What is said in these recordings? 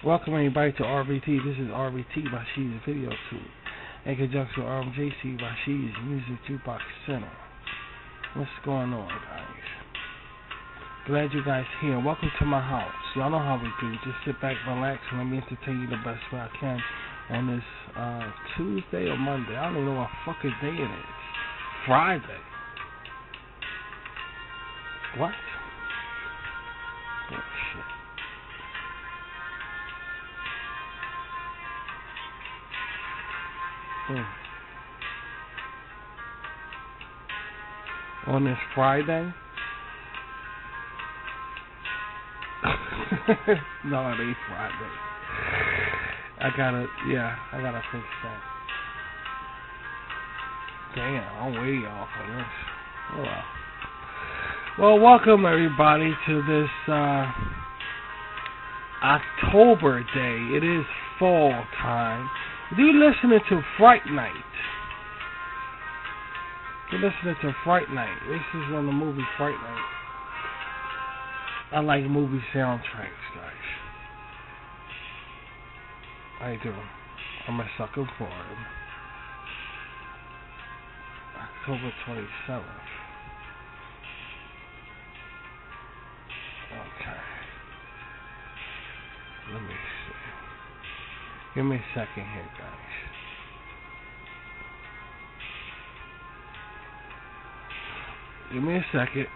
Welcome everybody to RVT. This is RVT by She's Video Tube. In conjunction with RMJC by She's Music Jukebox Center. What's going on, guys? Glad you guys here. Welcome to my house. Y'all know how we do. Just sit back, relax, and let me entertain you the best way I can on this Tuesday or Monday. I don't even know what fucking day it is. Friday. What? Oh, shit. On this Friday? No, it ain't Friday. I gotta fix that. Damn, I'm way off on this. Oh well. Well, welcome everybody to this October day. It is fall time. You're listening to Fright Night. You're listening to Fright Night. This is on the movie Fright Night. I like movie soundtracks, guys. I do. I'm a sucker for them. October 27th. Okay. Let me see. Give me a second here, guys. Give me a second.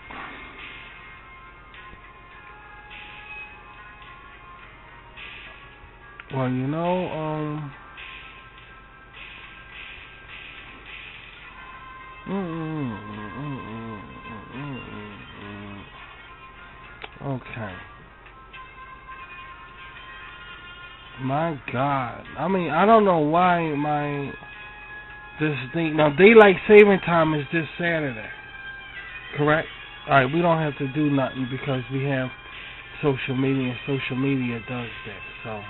Well, you know, okay. My God. I mean, I don't know why this thing... Now, daylight saving time is this Saturday. Correct? Alright, we don't have to do nothing because we have social media, and social media does that, so...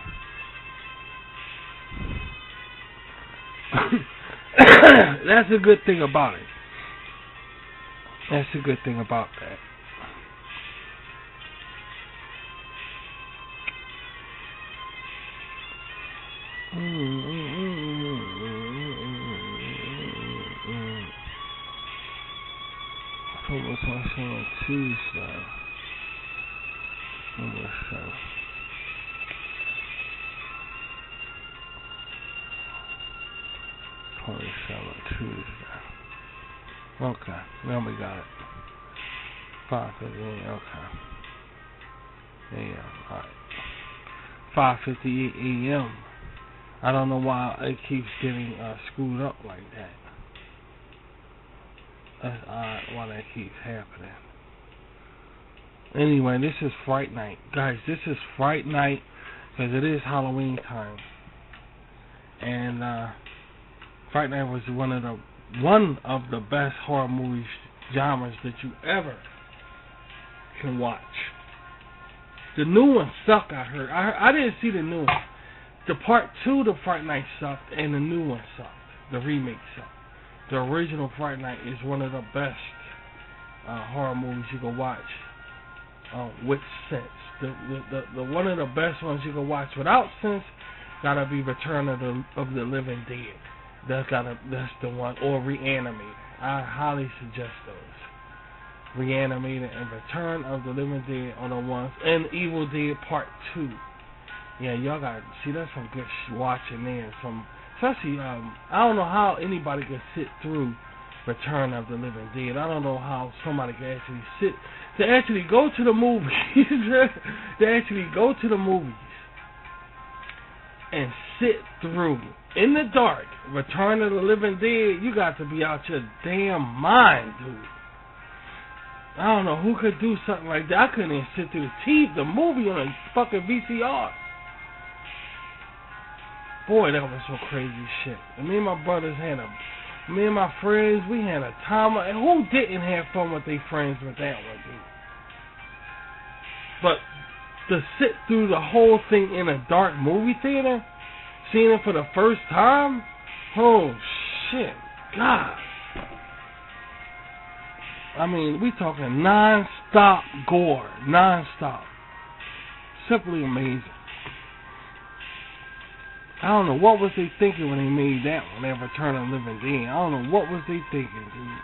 That's a good thing about it. That's a good thing about that. October 27th, Tuesday. Let's see. 27th, Tuesday. Okay, now we got it. 5:58. Okay. A.M. Alright. 5:58 a.m. I don't know why it keeps getting screwed up like that. That's odd why that keeps happening. Anyway, this is Fright Night. Guys, this is Fright Night because it is Halloween time. And Fright Night was one of the best horror movie genres that you ever can watch. The new one sucked, I heard. I didn't see the new one. The part 2 of Fright Night sucked, and the new one sucked. The remake sucked. The original Fright Night is one of the best horror movies you can watch with sense. The one of the best ones you can watch without sense gotta be Return of the Living Dead. That's the one, or Reanimated. I highly suggest those. Reanimated and Return of the Living Dead are the ones, and Evil Dead Part 2. Yeah, y'all got see that's some good watching there. Especially I don't know how anybody can sit through Return of the Living Dead. I don't know how somebody can actually go to the movies. And sit through in the dark Return of the Living Dead. You got to be out your damn mind, dude. I don't know who could do something like that. I couldn't even sit through the movie on a fucking VCR. Boy, that was some crazy shit. And me and my brothers me and my friends, we had a time. And who didn't have fun with their friends with that one, dude? But to sit through the whole thing in a dark movie theater, seeing it for the first time, oh shit, God. I mean, we talking non-stop gore, non-stop. Simply amazing. I don't know what was they thinking when they made that one, that Return of the Living Dead. I don't know what was they thinking, dude.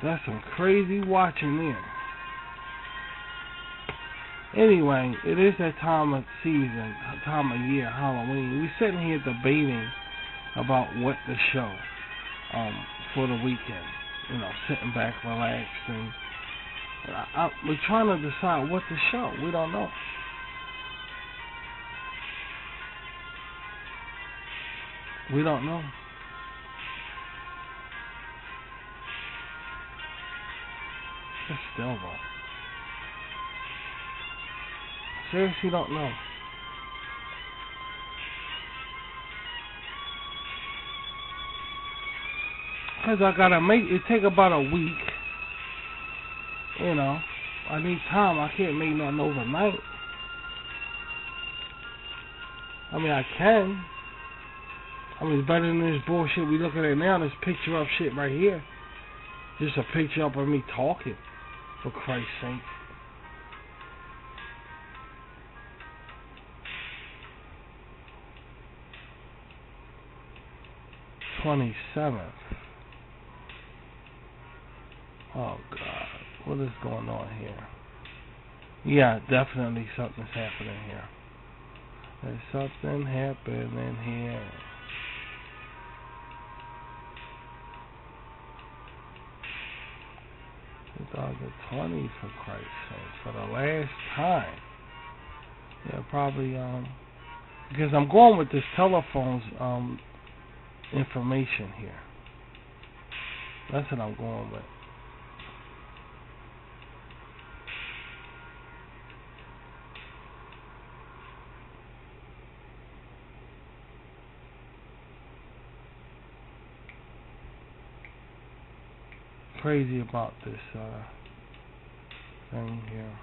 That's some crazy watching there. Anyway, it is that time of season, time of year, Halloween. We're sitting here debating about what to show for the weekend. You know, sitting back, relaxed, and we're trying to decide what to show. We don't know. We don't know. It's still though. Seriously, don't know. Cause I gotta make it take about a week. You know, I need time. I can't make nothing overnight. I mean, I can. I mean, it's better than this bullshit we looking at now. This picture up shit right here. Just a picture up of me talking. For Christ's sake. $27th. Oh God, what is going on here? Yeah, definitely something's happening here. There's something happening here. 2020, for Christ's sake, for the last time. Yeah, probably because I'm going with this telephone's information here. That's what I'm going with. Crazy about this thing here.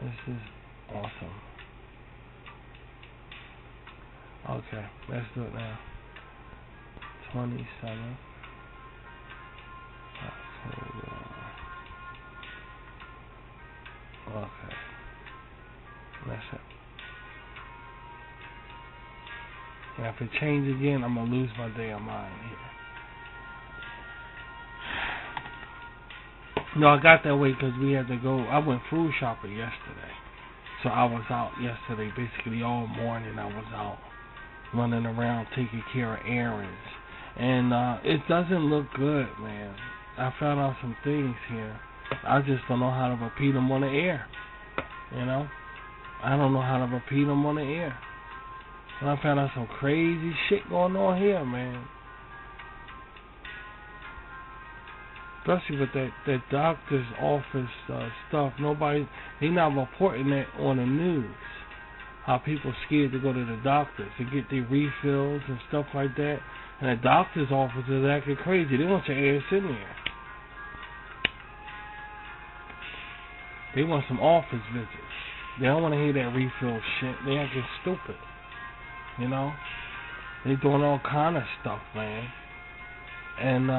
This is awesome. Okay, let's do it now. 27th October. Okay, that's it. And if it changes again, I'm gonna lose my damn mind here. No, I got that way because we had to go. I went food shopping yesterday. So I was out yesterday basically all morning. I was out running around taking care of errands. And it doesn't look good, man. I found out some things here. I just don't know how to repeat them on the air. You know? I don't know how to repeat them on the air. And I found out some crazy shit going on here, man. Especially with that doctor's office stuff. They not reporting that on the news. How people scared to go to the doctor to get their refills and stuff like that. And the doctor's office is acting crazy. They want your ass in there. They want some office visits. They don't want to hear that refill shit. They acting stupid. You know? They doing all kind of stuff, man. And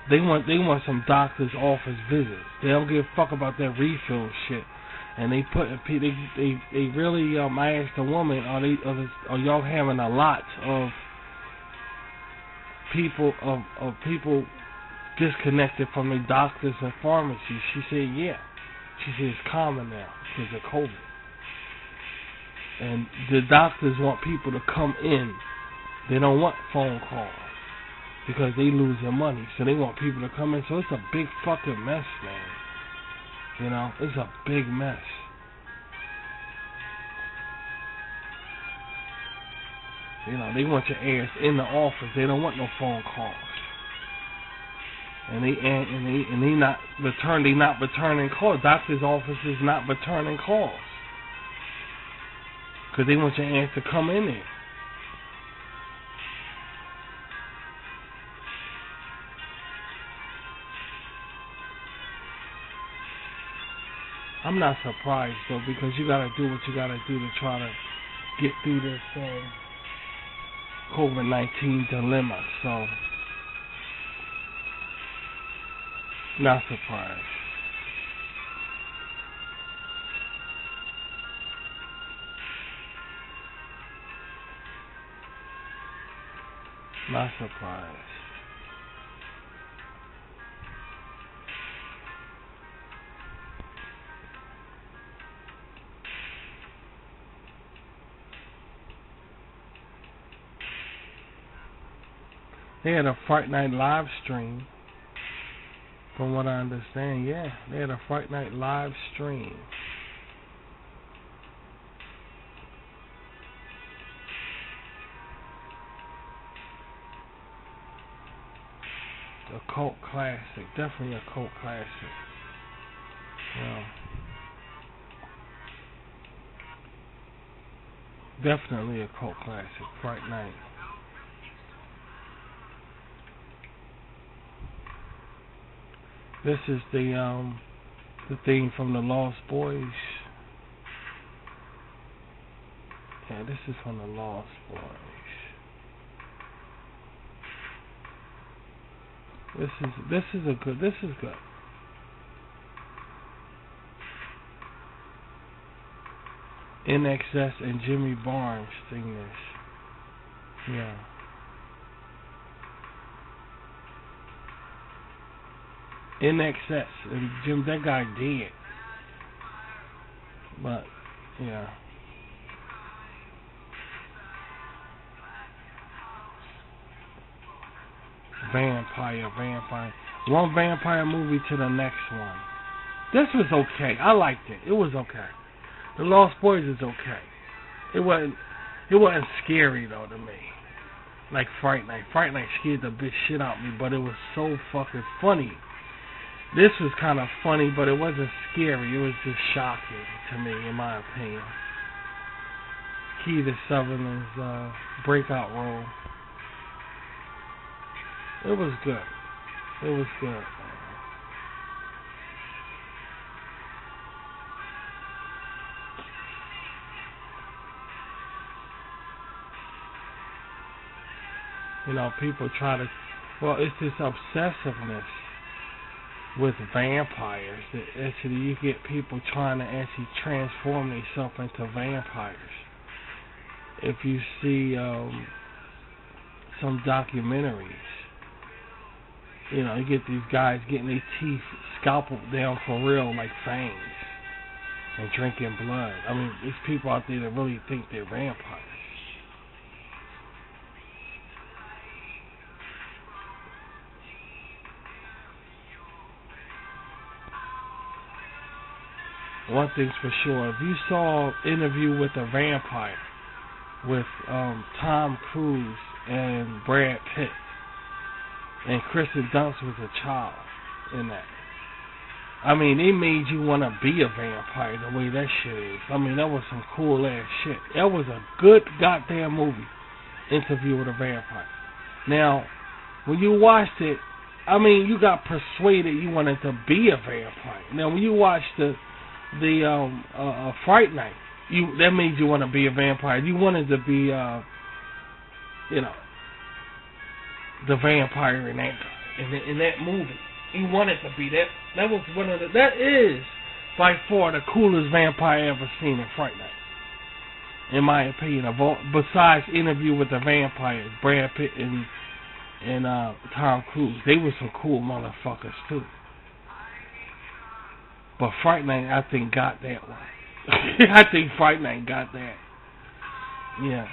They want some doctor's office visits. They don't give a fuck about that refill shit. And they really I asked the woman, are y'all having a lot of people disconnected from the doctors and pharmacies? She said yeah. She said it's common now because of COVID. And the doctors want people to come in. They don't want phone calls. Because they lose their money, so they want people to come in. So it's a big fucking mess, man. You know, it's a big mess. You know, they want your ass in the office. They don't want no phone calls. And they not returning calls. Doctors' offices not returning calls. Because they want your ass to come in there. I'm not surprised though, because you gotta do what you gotta do to try to get through this COVID-19 dilemma. So, not surprised. Not surprised. They had a Fright Night live stream, from what I understand. Yeah, they had a Fright Night live stream. A cult classic, definitely a cult classic. Well, definitely a cult classic, Fright Night. This is the theme from the Lost Boys. Yeah, this is from the Lost Boys. This is good. NXS and Jimmy Barnes sing this. Yeah. NXS and Jim, that guy dead. But yeah. Vampire. One vampire movie to the next one. This was okay. I liked it. It was okay. The Lost Boys is okay. It wasn't scary though to me. Like Fright Night. Fright Night scared the bitch shit out of me, but it was so fucking funny. This was kind of funny, but it wasn't scary. It was just shocking to me, in my opinion. Kiefer Sutherland's breakout role. It was good. It was good. You know, people try to. Well, it's this obsessiveness with vampires that actually you get people trying to actually transform themselves into vampires. If you see some documentaries, you know, you get these guys getting their teeth scalpeled down for real, like fangs, and drinking blood. I mean, there's people out there that really think they're vampires. One thing's for sure, if you saw Interview with a Vampire with Tom Cruise and Brad Pitt, and Kristen Dunst was a child in that. I mean, they made you want to be a vampire the way that shit is. I mean, that was some cool ass shit. That was a good goddamn movie, Interview with a Vampire. Now, when you watched it, I mean, you got persuaded you wanted to be a vampire. Now, when you watched the Fright Night, that made you want to be a vampire. You wanted to be, you know, the vampire in that movie. You wanted to be that. That was one of the. That is by far the coolest vampire I ever seen in Fright Night, in my opinion. Of all, besides Interview with the Vampires, Brad Pitt and Tom Cruise, they were some cool motherfuckers too. But Fright Night, I think, got that one. I think Fright Night got that. Yeah.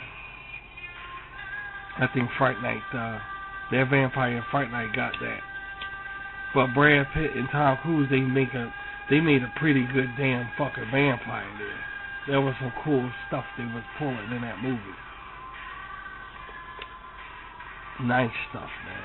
I think Fright Night, that vampire in Fright Night got that. But Brad Pitt and Tom Cruise, they made a pretty good damn fucking vampire there. There was some cool stuff they was pulling in that movie. Nice stuff, man.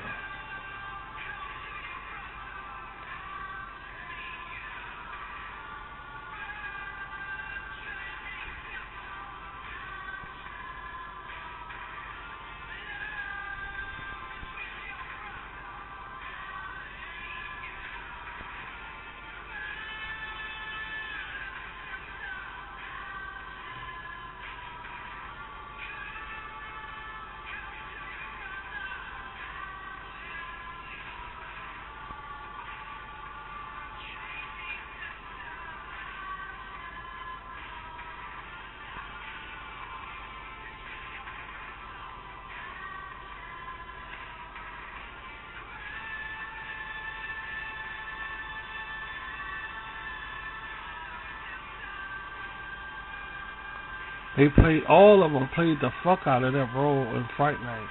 All of them played the fuck out of that role in Fright Night.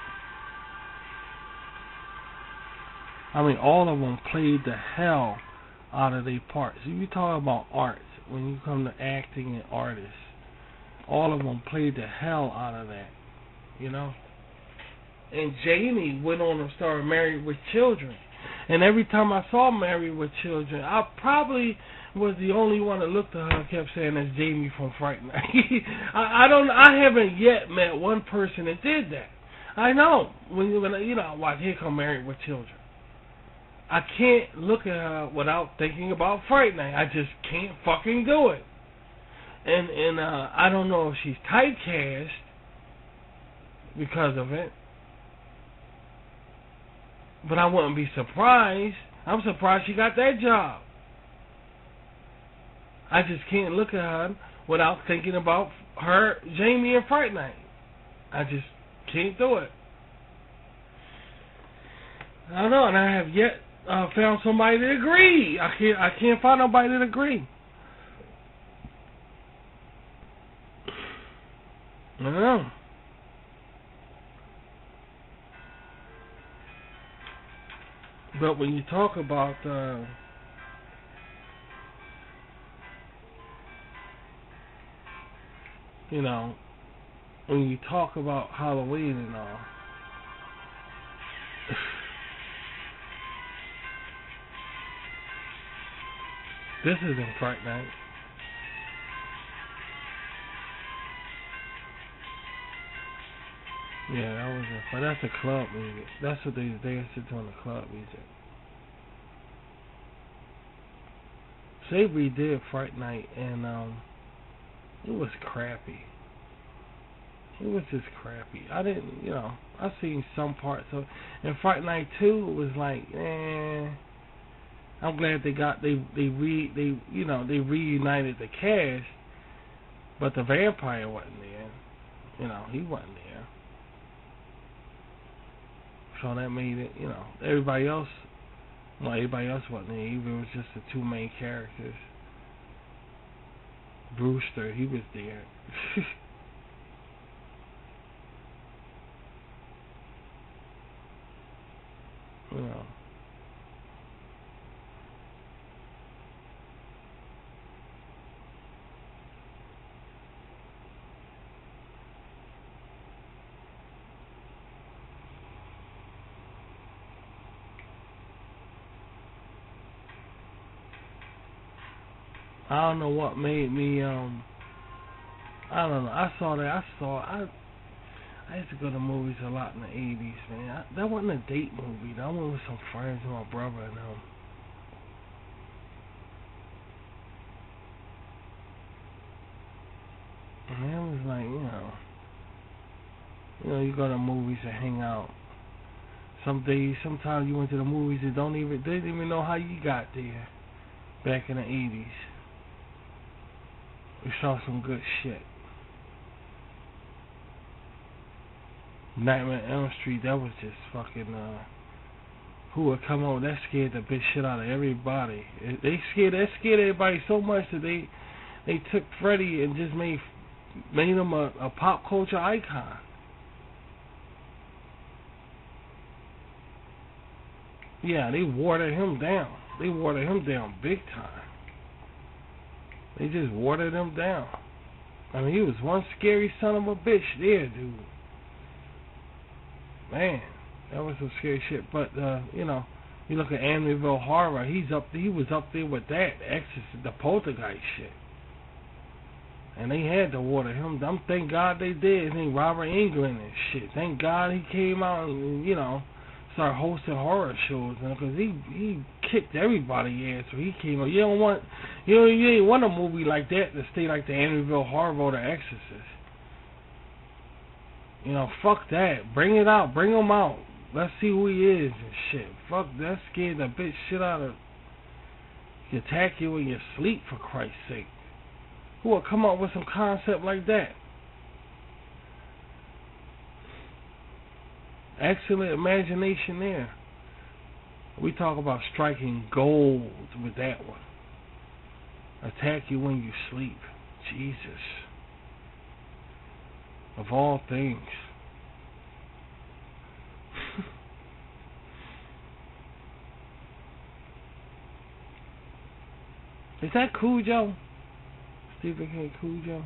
I mean, all of them played the hell out of their parts. If you talk about arts, when you come to acting and artists, all of them played the hell out of that, you know. And Jamie went on to start Married with Children. And every time I saw Married with Children, I probably was the only one that looked at her and kept saying that's Jamie from Fright Night. I haven't yet met one person that did that. I know when I watch Here Come Married with Children, I can't look at her without thinking about Fright Night. I just can't fucking do it. And I don't know if she's typecast because of it, but I wouldn't be surprised. I'm surprised she got that job. I just can't look at her without thinking about her, Jamie, and Fright Night. I just can't do it. I don't know, and I have yet found somebody to agree. I can't find nobody to agree. I don't know. But when you talk about when you talk about Halloween and all, this isn't Fright Night. Yeah, that was it. But that's a club music. That's what they danced to on the club music. They redid Fright Night, and it was crappy. It was just crappy. I didn't, I seen some parts of. And Fright Night 2 was like, I'm glad they reunited the cast, but the vampire wasn't there. He wasn't there. So that made it, everybody else wasn't there. Even it was just the two main characters. Brewster, he was there. I don't know what made me, I don't know. I saw that. I used to go to movies a lot in the 80s, man. That wasn't a date movie. That one was some friends with my brother and them. And it was like, you go to movies and hang out. Sometimes you went to the movies and didn't even know how you got there. Back in the 80s. We saw some good shit. Nightmare on Elm Street, that was just fucking, who would come on, that scared the bitch shit out of everybody. That scared everybody so much that they took Freddy and just made him a pop culture icon. Yeah, they watered him down. They watered him down big time. They just watered him down. I mean, he was one scary son of a bitch there, dude. Man, that was some scary shit. But you look at Amityville Horror. He was up there with that Exorcist, the Poltergeist shit. And they had to water him down. Thank God they did. Thank Robert Englund and shit. Thank God he came out and started hosting horror shows, because he kicked everybody ass when he came out. You ain't want a movie like that to stay like the Amityville Horror or the Exorcist. Fuck that. Bring it out. Bring him out. Let's see who he is and shit. Fuck that. Scared the bitch shit out of. He attack you in your sleep, for Christ's sake. Who would come up with some concept like that? Excellent imagination there. We talk about striking gold with that one. Attack you when you sleep. Jesus. Of all things. Is that Cujo? Stephen King Cujo?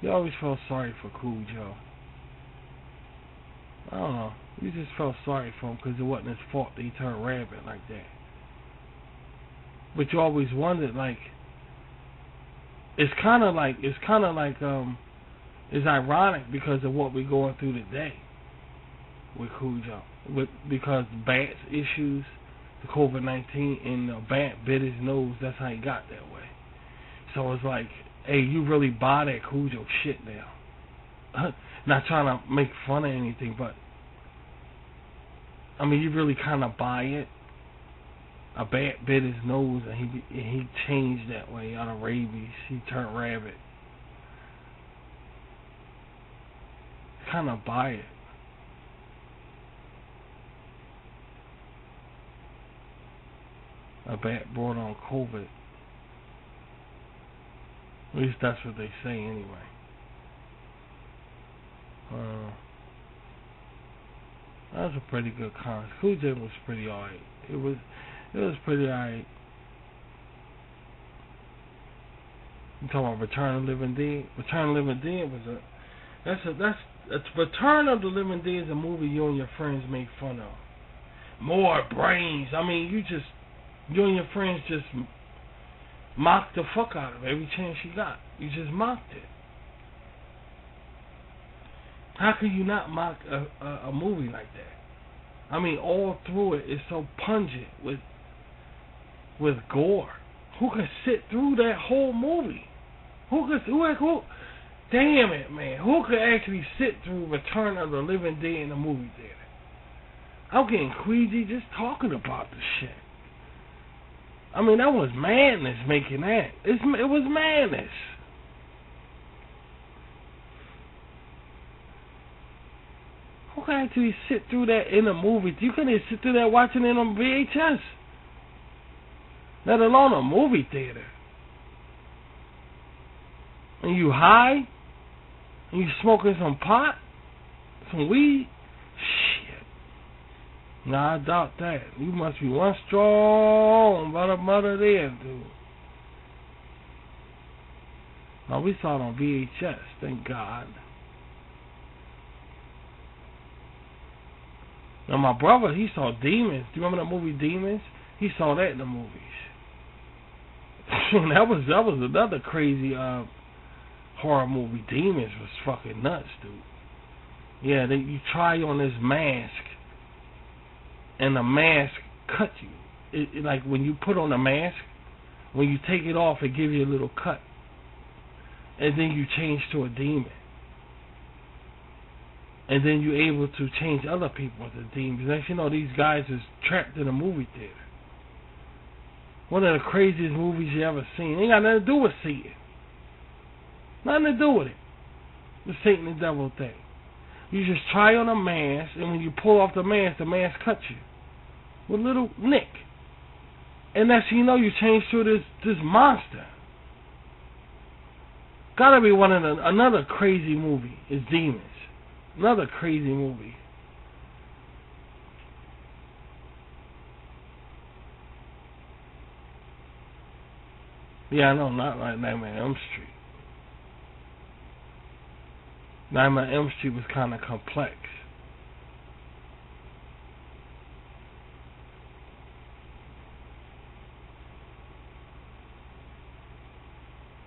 You always felt sorry for Cujo. I don't know. You just felt sorry for him because it wasn't his fault that he turned rabbit like that. But you always wondered, like, it's ironic because of what we're going through today with Cujo. Because bats issues, the COVID-19, and the bat bit his nose, that's how he got that way. So it's like, hey, you really buy that Cujo shit now. Not trying to make fun of anything, but I mean, you really kind of buy it. A bat bit his nose and he changed that way out of rabies. He turned rabbit. Kind of buy it. A bat brought on COVID. At least that's what they say anyway. That was a pretty good con. Cujo was pretty alright. It was pretty alright. You talking about Return of the Living Dead? Return of the Living Dead was Return of the Living Dead is a movie you and your friends make fun of. More brains. I mean, you and your friends just mocked the fuck out of it every chance you got. You just mocked it. How can you not mock a movie like that? I mean, all through it is so pungent with gore. Who could sit through that whole movie? Who? Damn it, man. Who could actually sit through Return of the Living Dead in the movie theater? I'm getting queasy just talking about this shit. I mean, that was madness making that. It was madness. Who can actually sit through that in a movie? You couldn't even sit through that watching it on VHS. Let alone a movie theater. And you high? And you smoking some pot? Some weed? Shit. Nah, I doubt that. You must be one strong mother there, dude. No, we saw it on VHS, thank God. Now my brother, he saw Demons. Do you remember that movie Demons? He saw that in the movies. that was another crazy horror movie. Demons was fucking nuts, dude. Yeah, you try on this mask, and the mask cuts you. It like when you put on a mask, when you take it off, it gives you a little cut, and then you change to a demon. And then you're able to change other people into demons. Next you know, these guys is trapped in a movie theater. One of the craziest movies you ever seen. Ain't got nothing to do with Satan. Nothing to do with it. The Satan and devil thing. You just try on a mask, and when you pull off the mask cuts you. With a little nick. And that's how you know you change to this monster. Gotta be another crazy movie is Demons. Another crazy movie. Yeah, I know, not like Nightmare on Elm Street. Nightmare on Elm Street was kind of complex.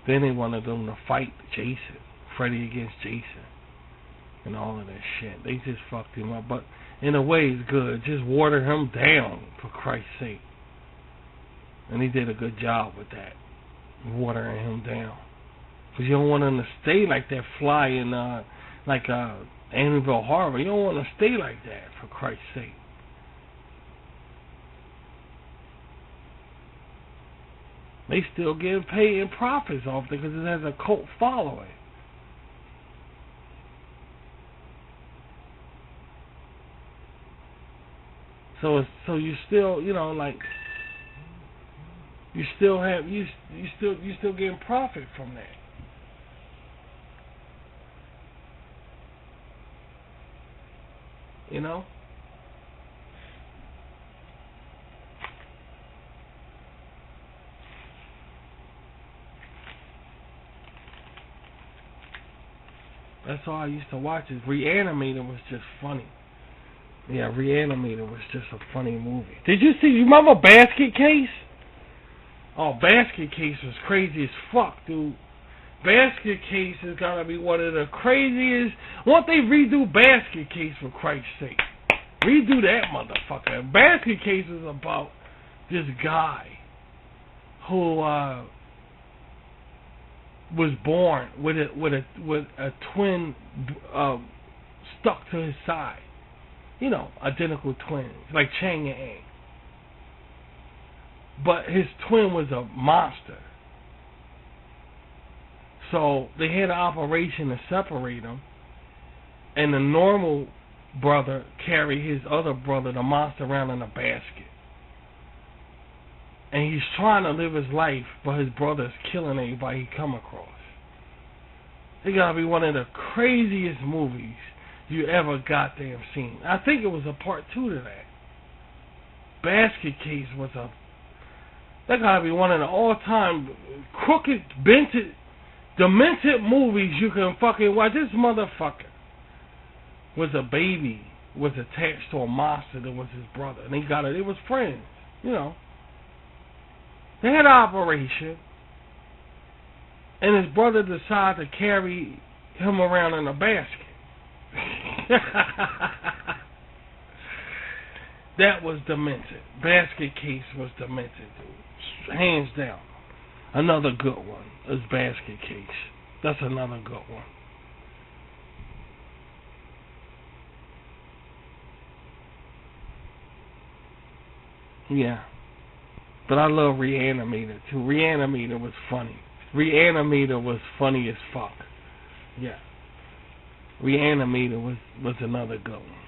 Then they wanted them to fight Jason, Freddy against Jason. And all of that shit. They just fucked him up. But in a way, it's good. Just water him down, for Christ's sake. And he did a good job with that. Watering him down. Because you don't want him to stay like that flying, like Amityville Horror. You don't want him to stay like that, for Christ's sake. They still getting paid in profits off it because it has a cult following. So you still, like you still getting profit from that. you know? That's all I used to watch. Is Reanimator was just funny. Yeah, Reanimator was just a funny movie. Did you see? You remember Basket Case? Oh, Basket Case was crazy as fuck, dude. Basket Case is gonna be one of the craziest. Won't they redo Basket Case, for Christ's sake? Redo that motherfucker. Basket Case is about this guy who was born with a twin stuck to his side. You know, identical twins, like Chang and Eng. But his twin was a monster. So they had an operation to separate them, and the normal brother carried his other brother, the monster, around in a basket. And he's trying to live his life, but his brother's killing everybody he come across. It gotta be one of the craziest movies you ever goddamn seen. I think it was a part 2 to that. Basket Case was that gotta be one of the all-time crooked, demented movies you can fucking watch. This motherfucker was a baby, was attached to a monster that was his brother, and they was friends, you know. They had an operation, and his brother decided to carry him around in a basket. That was demented. Basket Case was demented, dude. Hands down. Another good one is Basket Case. That's another good one. Yeah. But I love Reanimator too. Reanimator was funny. Reanimator was funny as fuck. Yeah. Reanimator was another good one.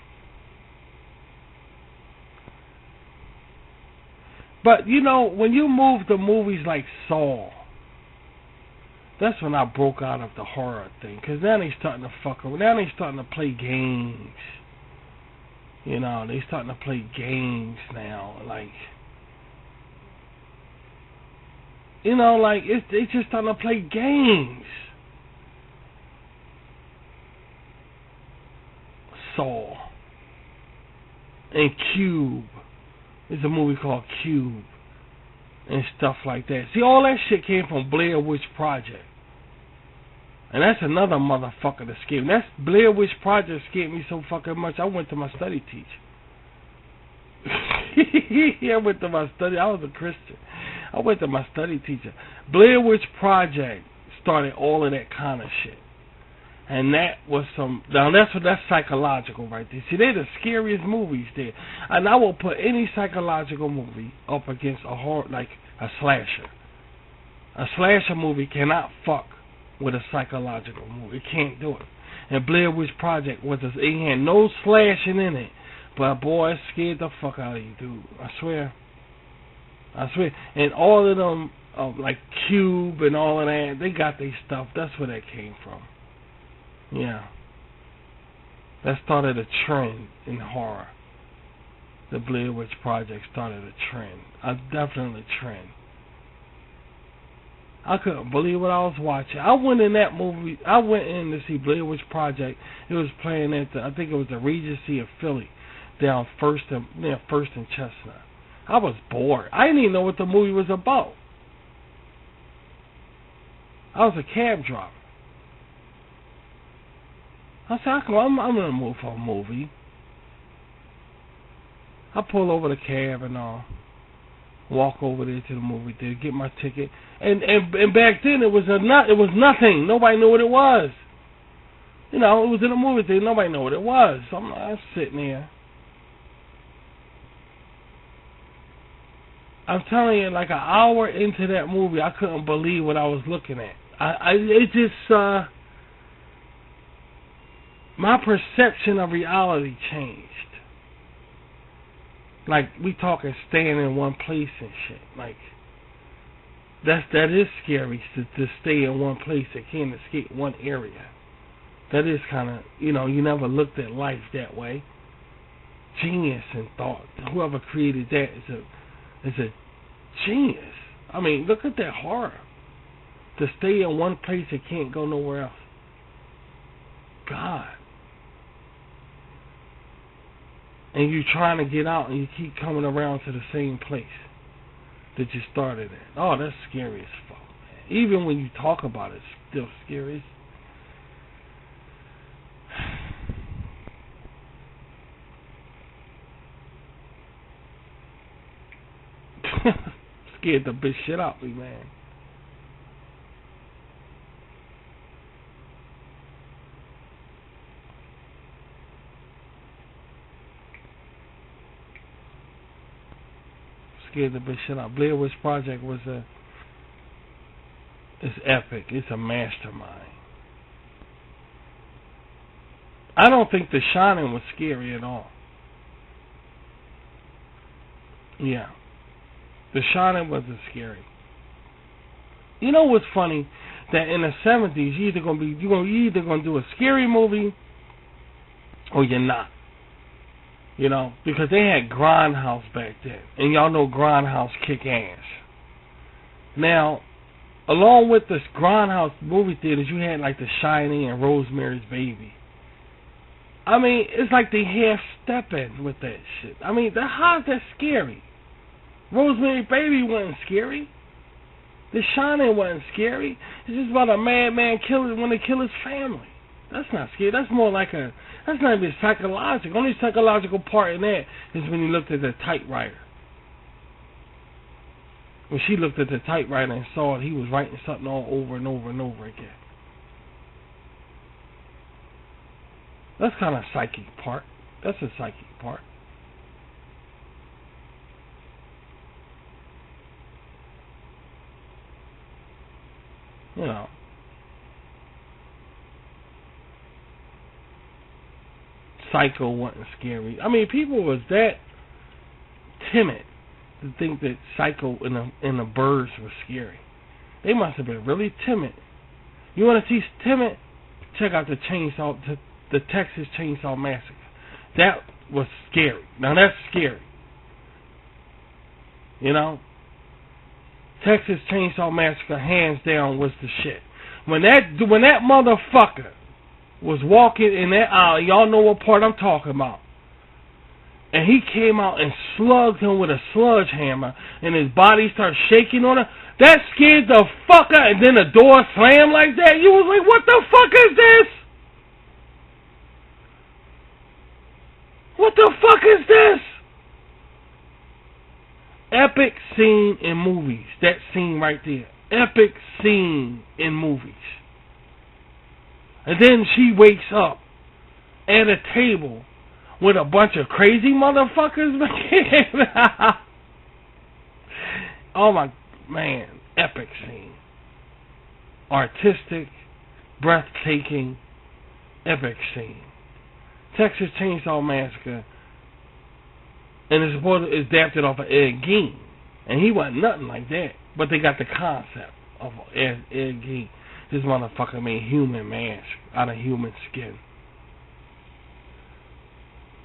But you know, when you move to movies like Saw, that's when I broke out of the horror thing. Cause now they starting to fuck around. Now they starting to play games. You know, they starting to play games now. Like, you know, like they just starting to play games. Saw and Cube. There's a movie called Cube and stuff like that. See, all that shit came from Blair Witch Project. And that's another motherfucker that scared me. That's Blair Witch Project scared me so fucking much. I went to my study teacher. Yeah, I went to my study. I was a Christian. I went to my study teacher. Blair Witch Project started all of that kind of shit. And that was that's psychological right there. See, they're the scariest movies there. And I will put any psychological movie up against a horror, like a slasher. A slasher movie cannot fuck with a psychological movie. It can't do it. And Blair Witch Project it had no slashing in it. But boy, it scared the fuck out of you, dude. I swear. And all of them, like Cube and all of that, they got their stuff. That's where that came from. Yeah. That started a trend in horror. The Blair Witch Project started a trend. Definitely a trend. I couldn't believe what I was watching. I went in that movie. I went in to see Blair Witch Project. It was playing at I think it was the Regency of Philly, down First and Chestnut. I was bored. I didn't even know what the movie was about. I was a cab driver. I said, I'm gonna move for a movie. I pull over the cab and walk over there to the movie theater, get my ticket. And back then it was nothing. Nobody knew what it was. You know, it was in a movie theater. Nobody knew what it was. So I'm sitting there. I'm telling you, like an hour into that movie, I couldn't believe what I was looking at. It just my perception of reality changed. Like, we talking staying in one place and shit. Like, that is scary to stay in one place and can't escape one area. That is kind of, you know, you never looked at life that way. genius in thought. Whoever created that is a genius. I mean, look at that horror. To stay in one place and can't go nowhere else. God. And you trying to get out and you keep coming around to the same place that you started at. Oh, that's scary as fuck. Even when you talk about it, it's still scary. Scared the bitch shit out of me, man. Scared the bitch shit out. Blair Witch Project was it's epic. It's a mastermind. I don't think The Shining was scary at all. Yeah. The Shining wasn't scary. You know what's funny? That in the 70s, you're either gonna do a scary movie or you're not. You know, because they had Grindhouse back then, and y'all know Grindhouse kick ass. Now, along with this Grindhouse movie theaters, you had like The Shining and Rosemary's Baby. I mean, it's like they half-stepping with that shit. I mean, how's that scary? Rosemary's Baby wasn't scary. The Shining wasn't scary. It's just about a madman want to kill his family. That's not scary. That's more like that's not even psychological. Only psychological part in that is when you looked at the typewriter. When she looked at the typewriter and saw it, he was writing something all over and over and over again. That's kind of psychic part. That's a psychic part. You know. Psycho wasn't scary. I mean, people was that timid to think that Psycho and the Birds was scary. They must have been really timid. You want to see timid? Check out the Texas Chainsaw Massacre. That was scary. Now that's scary. You know, Texas Chainsaw Massacre, hands down, was the shit. When that motherfucker was walking in that aisle, y'all know what part I'm talking about, and he came out and slugged him with a sludge hammer, and his body started shaking on him. That scared the fuck out, and then the door slammed like that. You was like, what the fuck is this? What the fuck is this? Epic scene in movies. That scene right there. Epic scene in movies. And then she wakes up at a table with a bunch of crazy motherfuckers. Oh my man, epic scene. Artistic, breathtaking, epic scene. Texas Chainsaw Massacre, and it's adapted off of Ed Gein, and he wasn't nothing like that, but they got the concept of Ed Gein. This motherfucker made human mask out of human skin.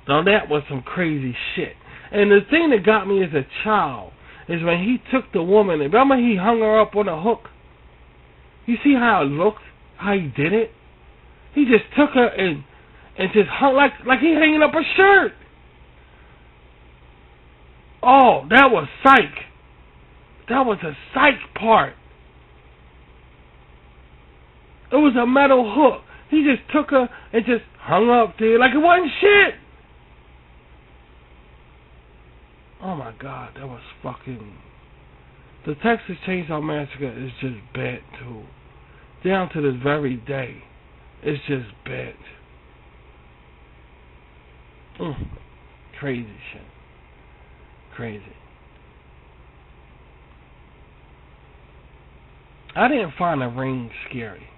Now that was some crazy shit. And the thing that got me as a child is when he took the woman, and remember he hung her up on a hook? You see how it looked? How he did it? He just took her and just hung like he hanging up a shirt. Oh, that was psych. That was a psych part. It was a metal hook. He just took her and just hung up there like it wasn't shit. Oh my God, that was fucking... The Texas Chainsaw Massacre is just bad too. Down to this very day, it's just bad. Crazy shit. Crazy. I didn't find The Ring scary.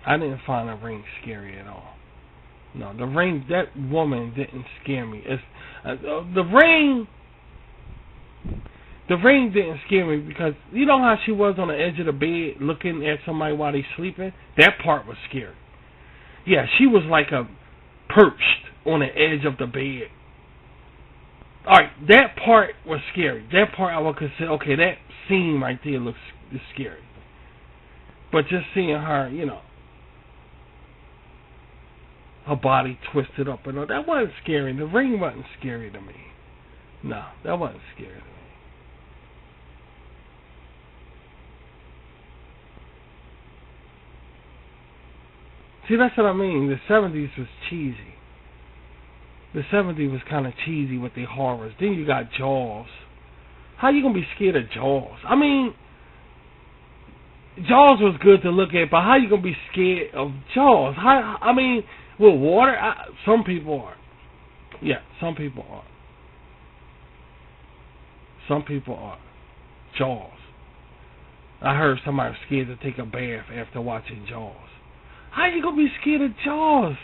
I didn't find The Ring scary at all. No, The Ring, that woman didn't scare me. The Ring didn't scare me because you know how she was on the edge of the bed looking at somebody while they sleeping? That part was scary. Yeah, she was like a perched on the edge of the bed. Alright, that part was scary. That part I would consider, okay, that scene right there looks scary. But just seeing her, her body twisted up and all, that wasn't scary. The ring wasn't scary to me. No, that wasn't scary to me. See, that's what I mean. The 70s was cheesy. The 70s was kind of cheesy with the horrors. Then you got Jaws. How you gonna be scared of Jaws? I mean, Jaws was good to look at, but how you gonna be scared of Jaws? I mean, with water, some people are. Yeah, some people are. Some people are. Jaws. I heard somebody was scared to take a bath after watching Jaws. How you gonna be scared of Jaws?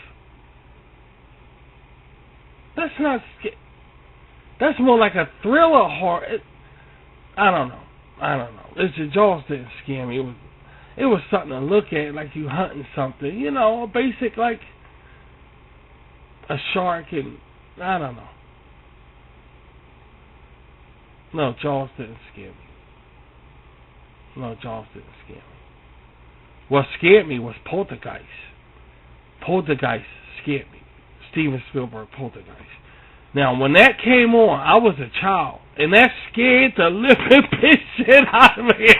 That's not scary. That's more like a thriller horror. I don't know. It's just Jaws didn't scare me. It was something to look at, like you hunting something. A basic like a shark and I don't know. No, Jaws didn't scare me. No, Jaws didn't scare me. What scared me was Poltergeist. Poltergeist scared me. Steven Spielberg Poltergeist. Now, when that came on, I was a child, and that scared the living piss shit out of me.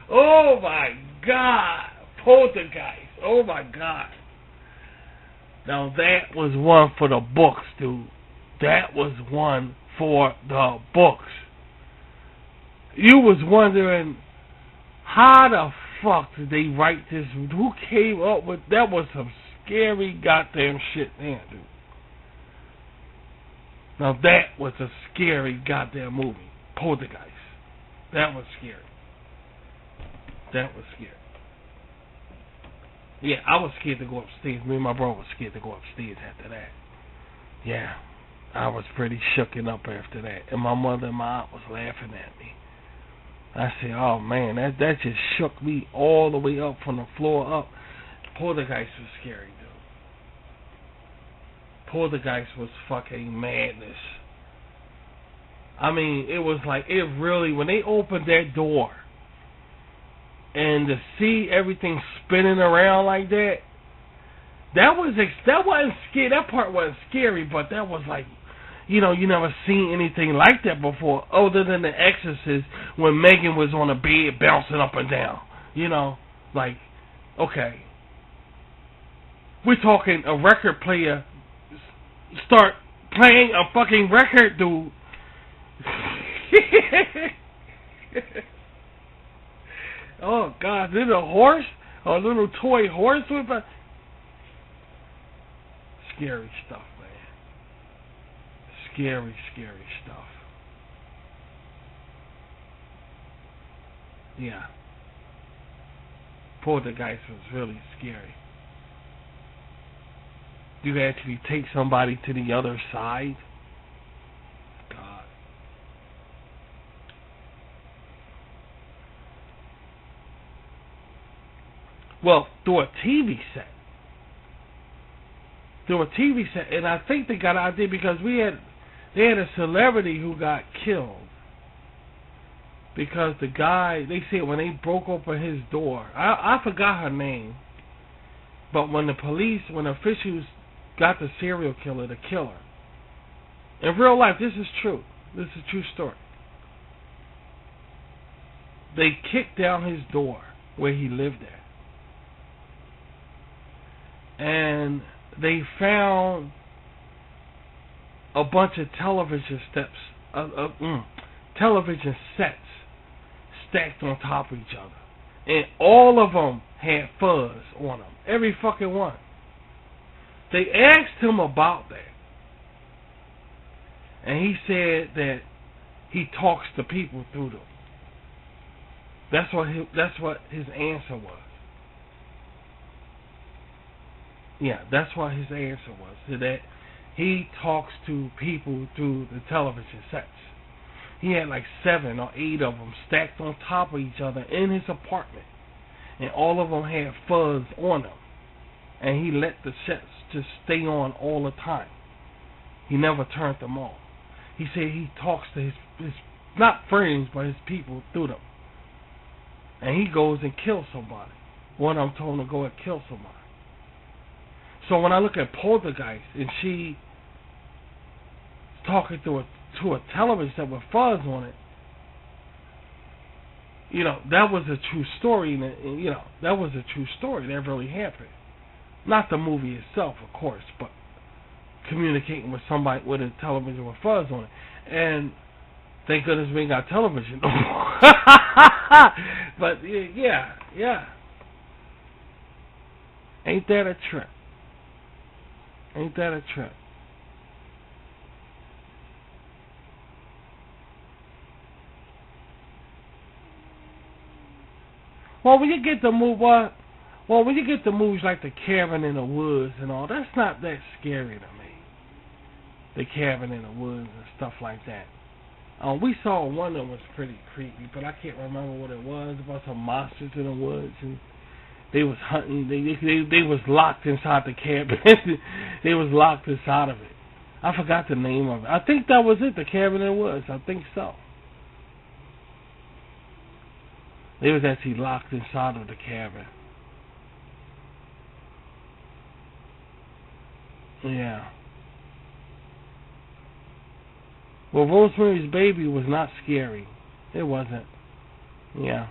Oh my God, Poltergeist. Oh my God. Now that was one for the books, dude. That was one for the books. You was wondering, how the fuck did they write this? Who came up with that? Was some scary goddamn shit there, dude. Now that was a scary goddamn movie. Poltergeist. That was scary. That was scary. Yeah, I was scared to go upstairs. Me and my brother was scared to go upstairs after that. Yeah, I was pretty shooken up after that. And my mother and my aunt was laughing at me. I said, oh man, that just shook me all the way up from the floor up. Poltergeist was scary, dude. Poltergeist was fucking madness. I mean, it was like, it really, when they opened that door and to see everything spinning around like that, that wasn't scary. That part wasn't scary, but that was like, you never seen anything like that before, other than The Exorcist when Megan was on the bed bouncing up and down. Like, okay, we're talking a record player start playing a fucking record, dude. Oh God, there's a horse, a little toy horse with a scary stuff, man. Scary, scary stuff. Yeah. Poltergeist was really scary. You actually take somebody to the other side. God. Well, through a TV set. And I think they got an idea because they had a celebrity who got killed because the guy, they said when they broke open his door, I forgot her name, but when officials got the serial killer, the killer, in real life, this is true. This is a true story. They kicked down his door where he lived at. And they found a bunch of television sets stacked on top of each other. And all of them had fuzz on them. Every fucking one. They asked him about that. And he said that he talks to people through them. That's what his answer was. Yeah, that's what his answer was. That he talks to people through the television sets. He had like 7 or 8 of them stacked on top of each other in his apartment. And all of them had fuzz on them. and he let the sets just stay on all the time. He never turned them off. He said he talks to his not friends, but his people through them. And he goes and kills somebody. One of them told him to go and kill somebody. So when I look at Poltergeist, and she talking to a television set with fuzz on it, that was a true story, and that was a true story that really happened. Not the movie itself, of course, but communicating with somebody with a television with fuzz on it. And thank goodness we ain't got television. But yeah. Ain't that a trip? Ain't that a trip? Well, when you get the when you get the movies like The Cabin in the Woods and all, that's not that scary to me. The Cabin in the Woods and stuff like that. We saw one that was pretty creepy, but I can't remember what it was. About some monsters in the woods, and they was hunting. They was locked inside the cabin. They was locked inside of it. I forgot the name of it. I think that was it. The Cabin in the Woods. I think so. They was actually locked inside of the cabin. Yeah. Well, Rosemary's Baby was not scary. It wasn't. Yeah.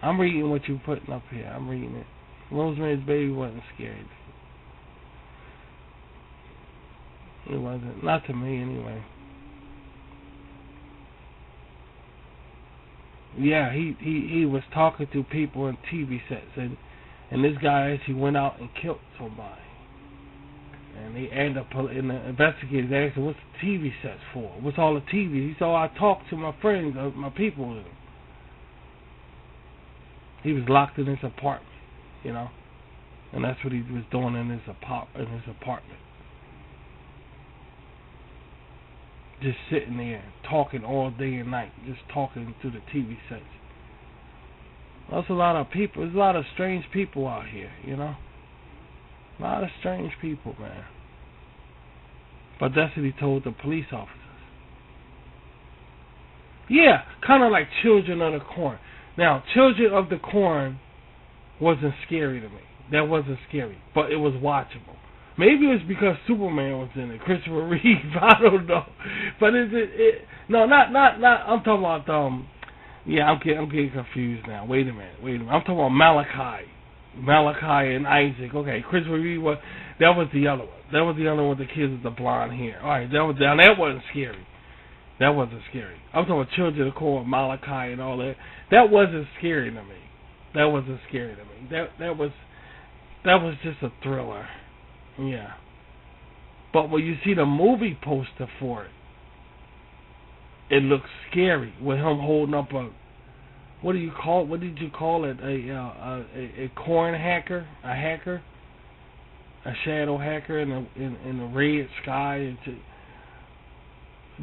I'm reading what you're putting up here. I'm reading it. Rosemary's Baby wasn't scary. It wasn't. Not to me, anyway. Yeah, he was talking to people in TV sets, and this guy actually went out and killed somebody. And they end up, and the investigators asked him, what's the TV sets for? What's all the TV? He said, I talked to my friends, my people. He was locked in his apartment, and that's what he was doing in his apartment. Just sitting there, talking all day and night, just talking to the TV sets. That's a lot of people. There's a lot of strange people out here, A lot of strange people, man. But that's what he told the police officers. Yeah, kind of like Children of the Corn. Now, Children of the Corn wasn't scary to me. That wasn't scary, but it was watchable. Maybe it's because Superman was in it, Christopher Reeve. I don't know, but is it? No, not. I'm talking about Yeah, I'm getting confused now. Wait a minute. I'm talking about Malachi and Isaac. Okay, Christopher Reeve that was the other one. That was the other one with the kids with the blonde hair. All right, that wasn't scary. That wasn't scary. I'm talking about Children of the Corn, Malachi, and all that. That wasn't scary to me. That was just a thriller. Yeah. But when you see the movie poster for it, it looks scary with him holding up what did you call it? A corn hacker, a hacker, a shadow hacker in the red sky.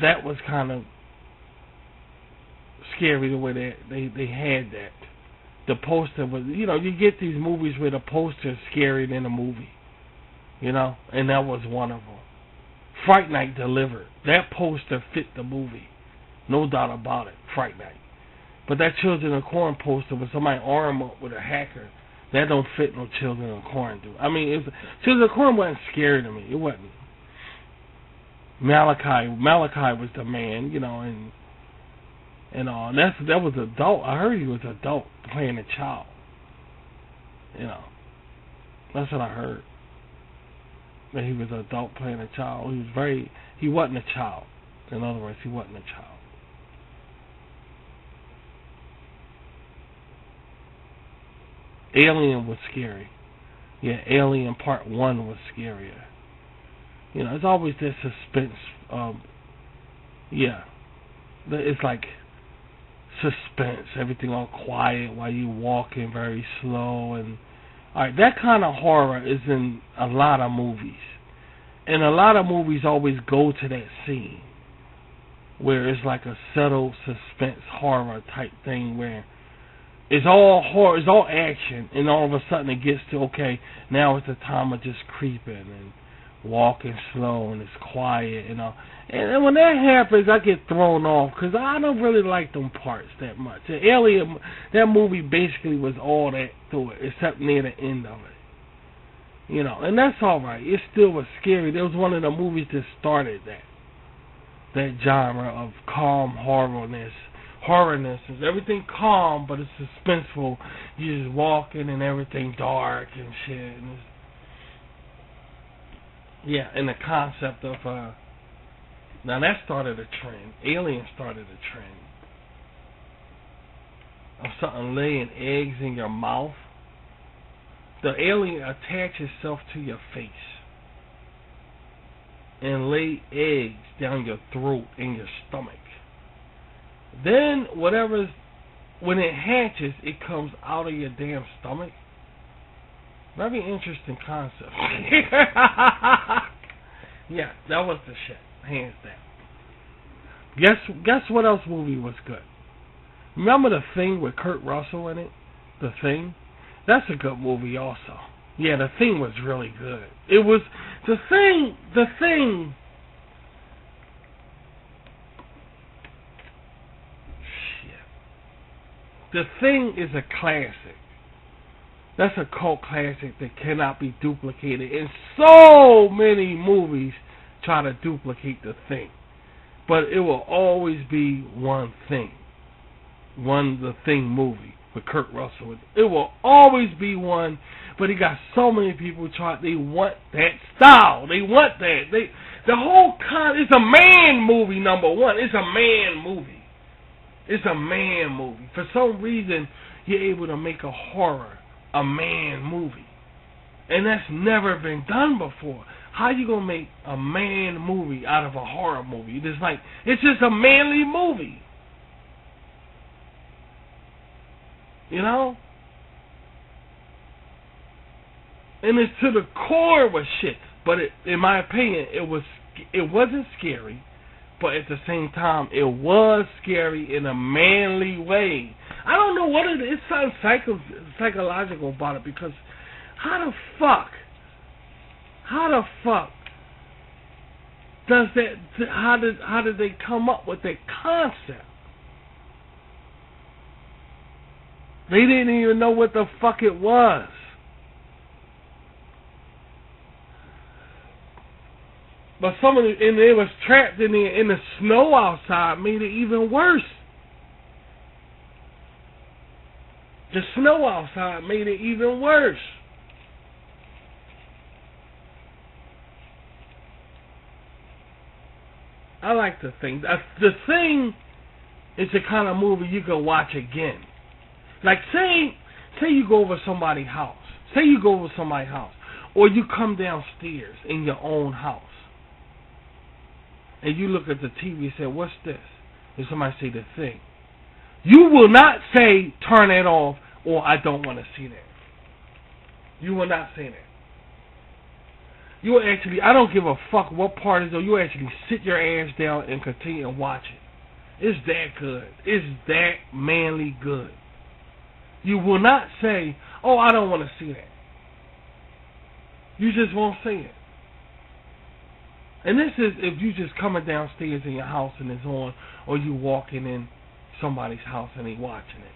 That was kind of scary the way they had that. The poster was, you get these movies where the poster is scarier than the movie, and that was one of them. Fright Night delivered. That poster fit the movie, no doubt about it. Fright Night. But that Children of Corn poster with somebody arm up with a hacker, that don't fit no Children of Corn, dude. I mean, Children of Corn wasn't scary to me. It wasn't. Malachi was the man, and all. That was adult. I heard he was adult playing a child. That's what I heard. That he was an adult playing a child. He wasn't a child. In other words, he wasn't a child. Alien was scary. Yeah, Alien Part 1 was scarier. It's always this suspense. It's like suspense. Everything all quiet while you walking very slow. And alright, that kind of horror is in a lot of movies. And a lot of movies always go to that scene where it's like a subtle suspense horror type thing where It's all horror, it's all action, and all of a sudden it gets to, okay, now it's the time of just creeping and walking slow and it's quiet and all. And when that happens, I get thrown off because I don't really like them parts that much. The Alien, that movie basically was all that through it, except near the end of it. You know, and that's all right. It still was scary. It was one of the movies that started that genre of calm horrorness. Is everything calm, but it's suspenseful. You just walking and everything dark and shit. And it's, yeah, and the concept of now that started a trend. Alien started a trend of something laying eggs in your mouth. The alien attaches itself to your face and lay eggs down your throat and your stomach. Then when it hatches, it comes out of your damn stomach. Very interesting concept. Yeah, that was the shit, hands down. Guess what else movie was good? Remember The Thing with Kurt Russell in it? The Thing? That's a good movie also. Yeah, The Thing was really good. It was The Thing. The Thing is a classic. That's a cult classic that cannot be duplicated. And so many movies try to duplicate The Thing. But it will always be one thing. The Thing movie with Kurt Russell. It will always be one. But he got so many people they want that style. They want that. The whole it's a man movie, number one. It's a man movie. It's a man movie. For some reason, you're able to make a horror a man movie. And that's never been done before. How you gonna make a man movie out of a horror movie? It's just a manly movie. You know? And it's to the core with shit. But in my opinion, it wasn't scary. But at the same time, it was scary in a manly way. I don't know what it is. It's something psychological about it, because how the fuck does that? How did they come up with that concept? They didn't even know what the fuck it was. But and they was trapped in the snow outside, made it even worse. The snow outside made it even worse. I like The Thing. The Thing is the kind of movie you can watch again. Like say you go over somebody's house. Or you come downstairs in your own house. And you look at the TV and say, what's this? And somebody say The Thing. You will not say, turn it off, or I don't want to see that. You will not say that. You will actually, I don't give a fuck what part it is, you will actually sit your ass down and continue and watch it. It's that good. It's that manly good. You will not say, oh, I don't want to see that. You just won't say it. And this is if you just coming downstairs in your house and it's on, or you walking in somebody's house and they watching it.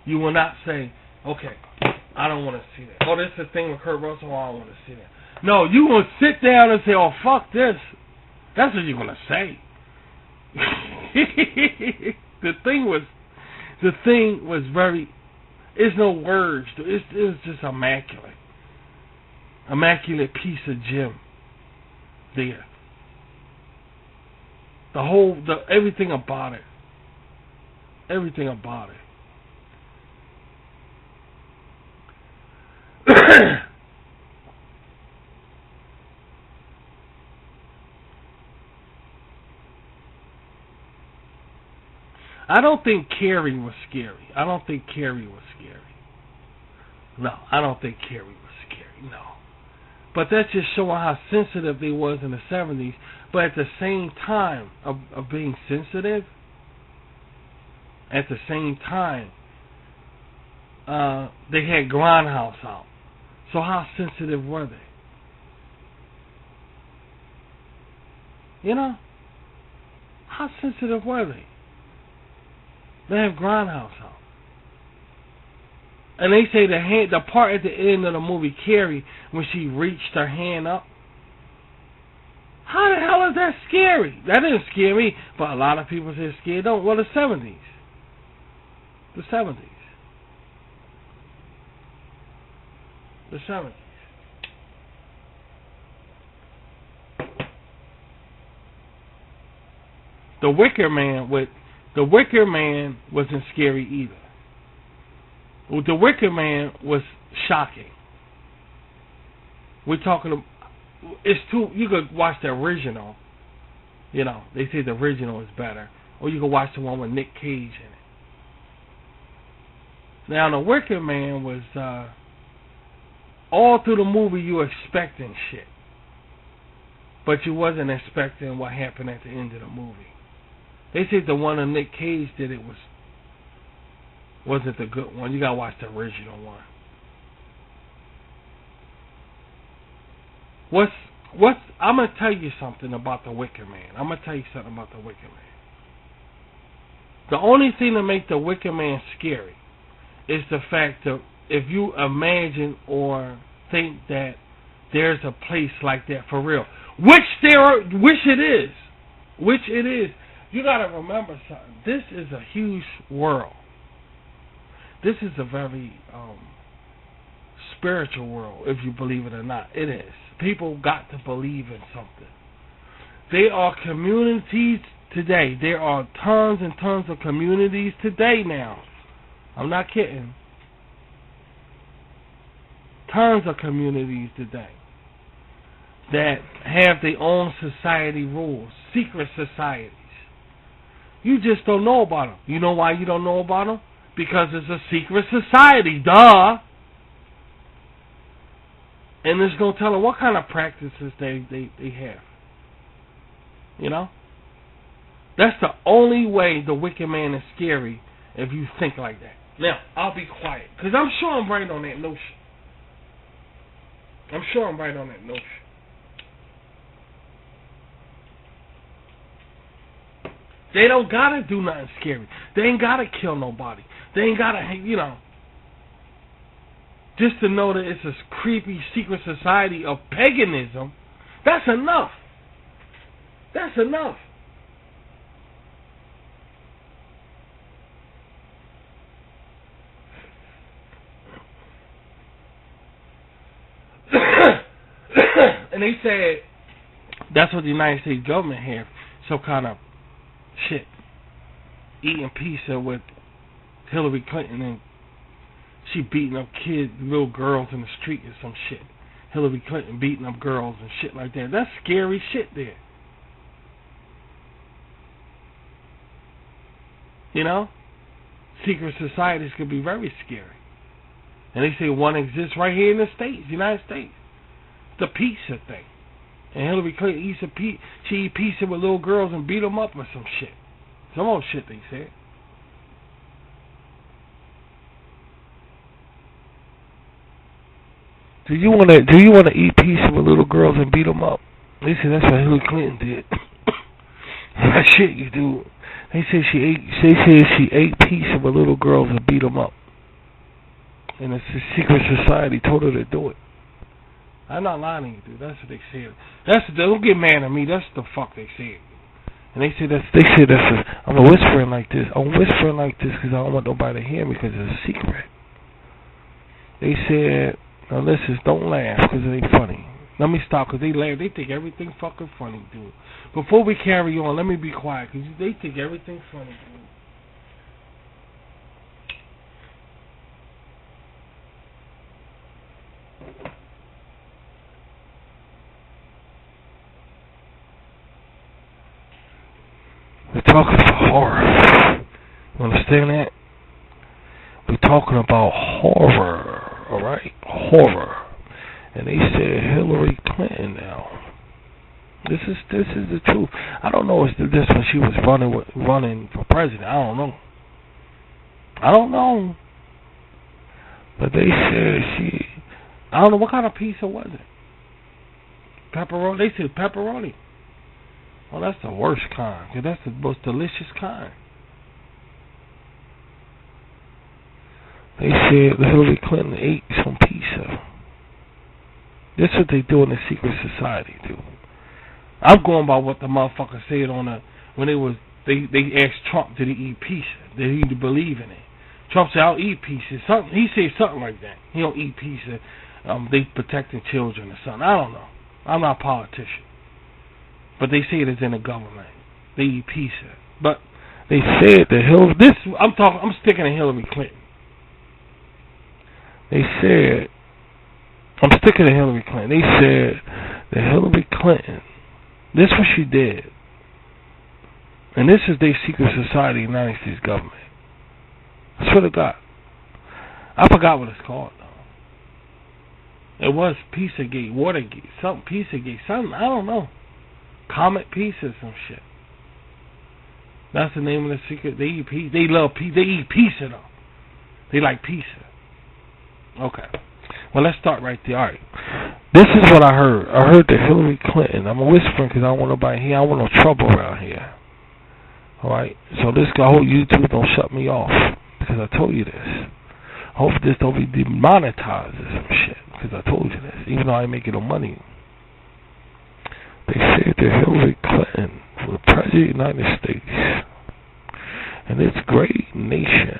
You will not say, okay, I don't want to see that. Oh, this is the thing with Kurt Russell, I don't want to see that. No, you will sit down and say, oh, fuck this. That's what you're going to say. The thing was very, there's no words. It's just immaculate. Immaculate piece of gem there. Everything about it. Everything about it. I don't think Carrie was scary. No, I don't think Carrie was scary, no. But that's just showing how sensitive they was in the 70s. But at the same time of being sensitive, at the same time, they had Grindhouse out. So how sensitive were they? You know? How sensitive were they? They have Grindhouse out. And they say the part at the end of the movie, Carrie, when she reached her hand up. How the hell is that scary? That didn't scare me, but a lot of people say it's scary. Don't. Well, the 70s. The 70s. The 70s. The Wicker Man wasn't scary either. The Wicker Man was shocking. We're talking. It's too. You could watch the original. You know, they say the original is better, or you could watch the one with Nick Cage in it. Now, the Wicker Man was all through the movie you were expecting shit, but you wasn't expecting what happened at the end of the movie. They said the one that Nick Cage did wasn't the good one. You gotta watch the original one. I'm gonna tell you something about the Wicker Man. The only thing that makes the Wicker Man scary is the fact that if you imagine or think that there's a place like that for real, which it is. You gotta remember something. This is a huge world. This is a very spiritual world, if you believe it or not. It is. People got to believe in something. There are communities today. There are tons and tons of communities today now. I'm not kidding. Tons of communities today that have their own society rules, secret societies. You just don't know about them. You know why you don't know about them? Because it's a secret society, duh. And it's going to tell them what kind of practices they have. You know? That's the only way the Wicker Man is scary, if you think like that. Now, I'll be quiet, because I'm sure I'm right on that notion. They don't gotta do nothing scary. They ain't gotta kill nobody. They ain't gotta, just to know that it's a creepy secret society of paganism. That's enough. And they said that's what the United States government have, some kind of shit, eating pizza with Hillary Clinton, and she beating up kids, little girls in the street or some shit. Hillary Clinton beating up girls and shit like that. That's scary shit there. You know? Secret societies could be very scary. And they say one exists right here in the States, United States. The pizza thing. And Hillary Clinton eats she eat pizza with little girls and beat them up or some shit. Some old shit they said. Do you want to eat pizza with little girls and beat them up? They said that's what Hillary Clinton did. That shit you do. They said she ate pizza with little girls and beat them up. And it's a secret society told her to do it. I'm not lying to you, dude. That's what they said. Don't get mad at me. That's the fuck they said. And they said I'm whispering like this. I'm whispering like this because I don't want nobody to hear me because it's a secret. They said, now listen, don't laugh because it ain't funny. Let me stop because they laugh. They think everything fucking funny, dude. Before we carry on, let me be quiet because they think everything funny, dude. We're talking about horror. You understand that? We're talking about horror, alright? Horror. And they said Hillary Clinton now. This is the truth. I don't know if this when she was running for president. I don't know. But they said I don't know what kind of pizza was it. Pepperoni. They said pepperoni. Well, that's the worst kind, because that's the most delicious kind. They said Hillary Clinton ate some pizza. That's what they do in the secret society, dude. I'm going by what the motherfucker said when they asked Trump, did he eat pizza? Did he believe in it? Trump said, I'll eat pizza. He said something like that. He don't eat pizza. They protecting children or something. I don't know. I'm not a politician. But they say it is in the government. They eat pizza. But they said that Hillary... I'm sticking to Hillary Clinton. They said... I'm sticking to Hillary Clinton. They said that Hillary Clinton... This is what she did. And this is their secret society, United States government. I swear to God. I forgot what it's called, though. It was Pizzagate, Watergate, something, Pizzagate, something, I don't know. Comet Pizza, some shit. That's the name of the secret. They eat pizza. They love pizza. They eat pizza, though. They like pizza. Okay. Well, let's start right there. All right. This is what I heard. I heard that Hillary Clinton, I'm whispering because I don't want nobody here. I don't want no trouble around here. All right? So this guy, whole YouTube don't shut me off because I told you this. I hope this don't be demonetized or some shit because I told you this, even though I ain't making no money. They said that Hillary Clinton was President of the United States and this great nation.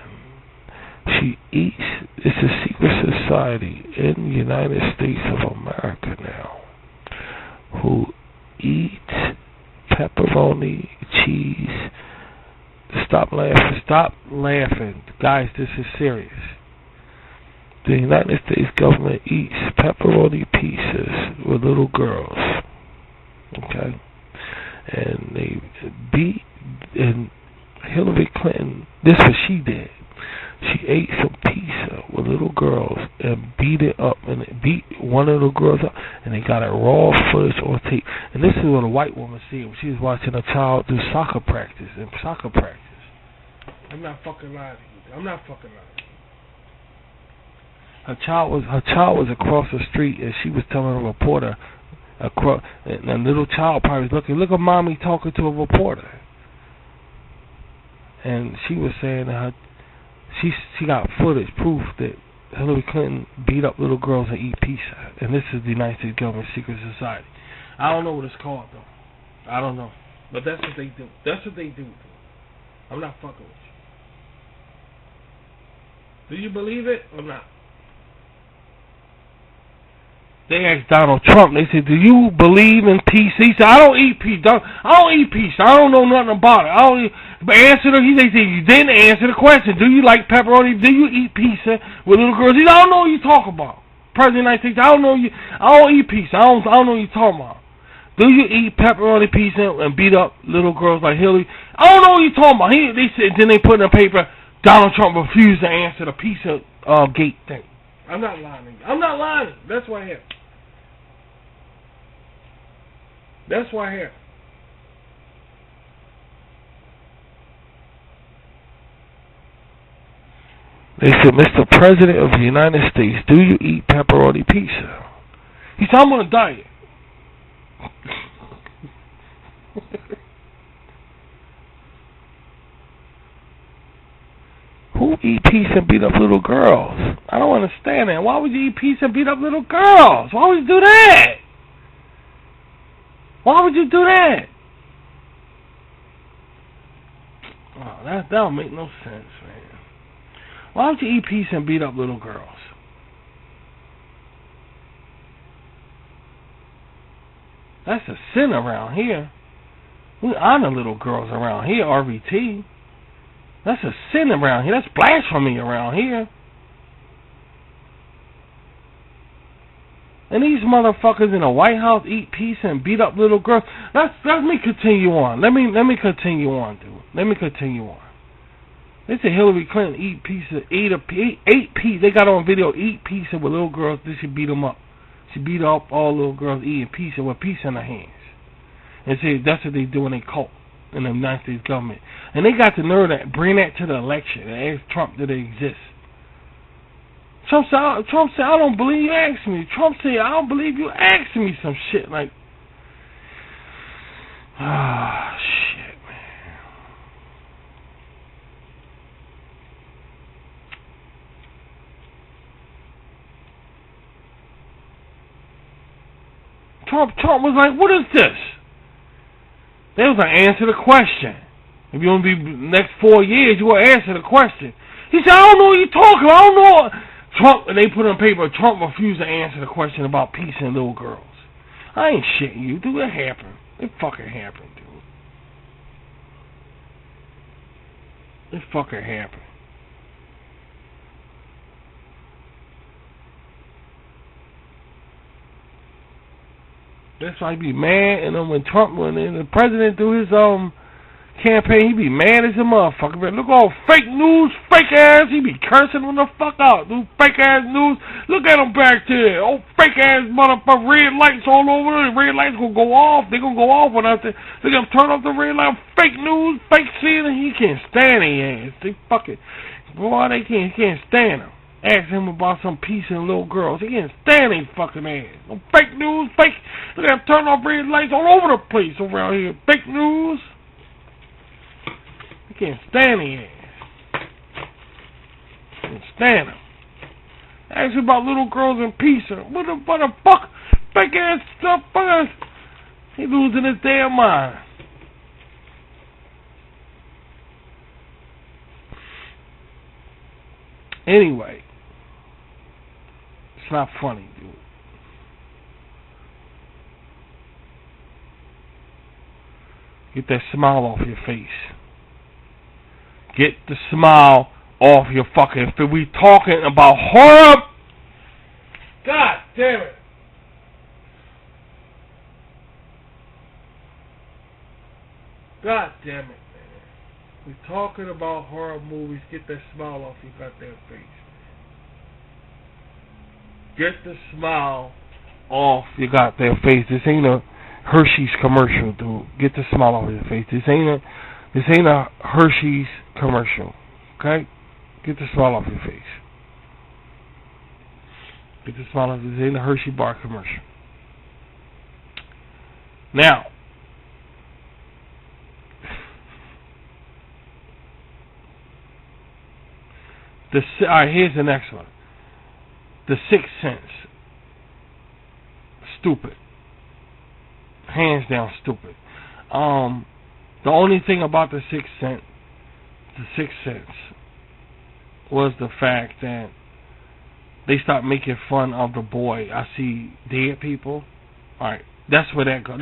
She eats, it's a secret society in the United States of America now who eats pepperoni, cheese. Stop laughing. Guys, this is serious. The United States government eats pepperoni pizzas with little girls. Okay? And they beat, and Hillary Clinton, this is what she did. She ate some pizza with little girls and beat it up, and it beat one of the girls up, and they got a raw footage on tape. And this is what a white woman said when she was watching a child do soccer practice. I'm not fucking lying to you. Her child was across the street, and she was telling a reporter across, and a little child probably was looking. Look at mommy talking to a reporter, and she was saying that she got footage, proof that Hillary Clinton beat up little girls and eat pizza, and this is the United States government secret society. I don't know what it's called though. I don't know, but that's what they do. I'm not fucking with you. Do you believe it or not? They asked Donald Trump, they said, do you believe in pizza? He said, I don't eat pizza. I don't eat pizza. I don't know nothing about it. But they said, you didn't answer the question. Do you like pepperoni? Do you eat pizza with little girls? He said, I don't know what you're talking about. President of the United States, I don't eat pizza. I don't know what you're talking about. Do you eat pepperoni pizza and beat up little girls like Hillary? I don't know what you're talking about. They said, then they put in the paper, Donald Trump refused to answer the pizza gate thing. I'm not lying to you. That's why I have. That's why I have. They said, Mr. President of the United States, do you eat pepperoni pizza? He said, I'm on a diet. Who eat pizza and beat up little girls? I don't understand that. Why would you eat pizza and beat up little girls? Why would you do that? Why would you do that? Oh, that don't make no sense, man. Why would you eat pizza and beat up little girls? That's a sin around here. We honor little girls around here, RVT. That's a sin around here. That's blasphemy around here. And these motherfuckers in the White House eat pizza and beat up little girls. Let me continue on. Let me continue on, dude. Let me continue on. They say Hillary Clinton ate pizza. They got on video, eat pizza with little girls. They should beat them up. She beat up all little girls eating pizza with pizza in their hands. And say that's what they do in a cult in the United States government. And they got the nerve to bring that to the election and ask Trump, do they exist? Trump said, I don't believe you asked me. Trump said, I don't believe you asked me some shit. Like, shit, man. Trump was like, what is this? They was like, answer the question. If you want to be next 4 years, you want to answer the question. He said, I don't know what you're talking about. I don't know. Trump, and they put on paper, Trump refused to answer the question about peace and little girls. I ain't shitting you, dude. It happened. It fucking happened, dude. It fucking happened. That's why he be mad, and then when the president do his campaign, he be mad as a motherfucker. Man, look all fake news, fake ass. He be cursing them the fuck out, dude. Fake ass news. Look at him back there. Oh, fake ass motherfucker. Red lights all over. The red lights gonna go off. They gonna go off when I say, look at him turn off the red light. Fake news, fake shit. He can't stand their ass. They fucking, boy, he can't stand them. Ask him about some peace and little girls. He can't stand their fucking ass. No fake news, fake. Look at him turn off red lights all over the place around here. Fake news. He can't stand their ass. Can't stand him. Ask him about little girls and peace. What the fuck? Fake ass stuff. He losing his damn mind. Anyway. It's not funny, dude. Get that smile off your face. Get the smile off your fucking face. We talking about horror. God damn it. God damn it, man. We talking about horror movies. Get that smile off your goddamn face. Get the smile off your goddamn face. This ain't a Hershey's commercial, dude. Get the smile off your face. This ain't a Hershey's commercial. Okay? Get the smile off your face. Get the smile off. This ain't a Hershey bar commercial. Now, alright, here's the next one. The Sixth Sense. Stupid. Hands down stupid. The only thing about the Sixth Sense was the fact that they stopped making fun of the boy. I see dead people. Alright, that's where that goes.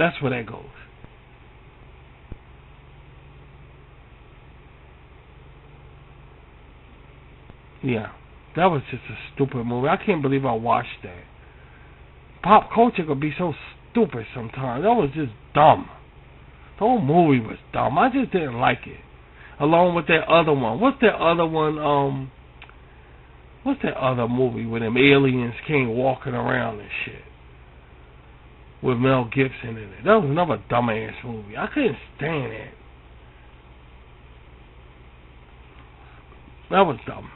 Yeah. That was just a stupid movie. I can't believe I watched that. Pop culture could be so stupid sometimes. That was just dumb. The whole movie was dumb. I just didn't like it. Along with that other one. What's that other one? What's that other movie where them aliens came walking around and shit? With Mel Gibson in it. That was another dumbass movie. I couldn't stand it. That was dumb.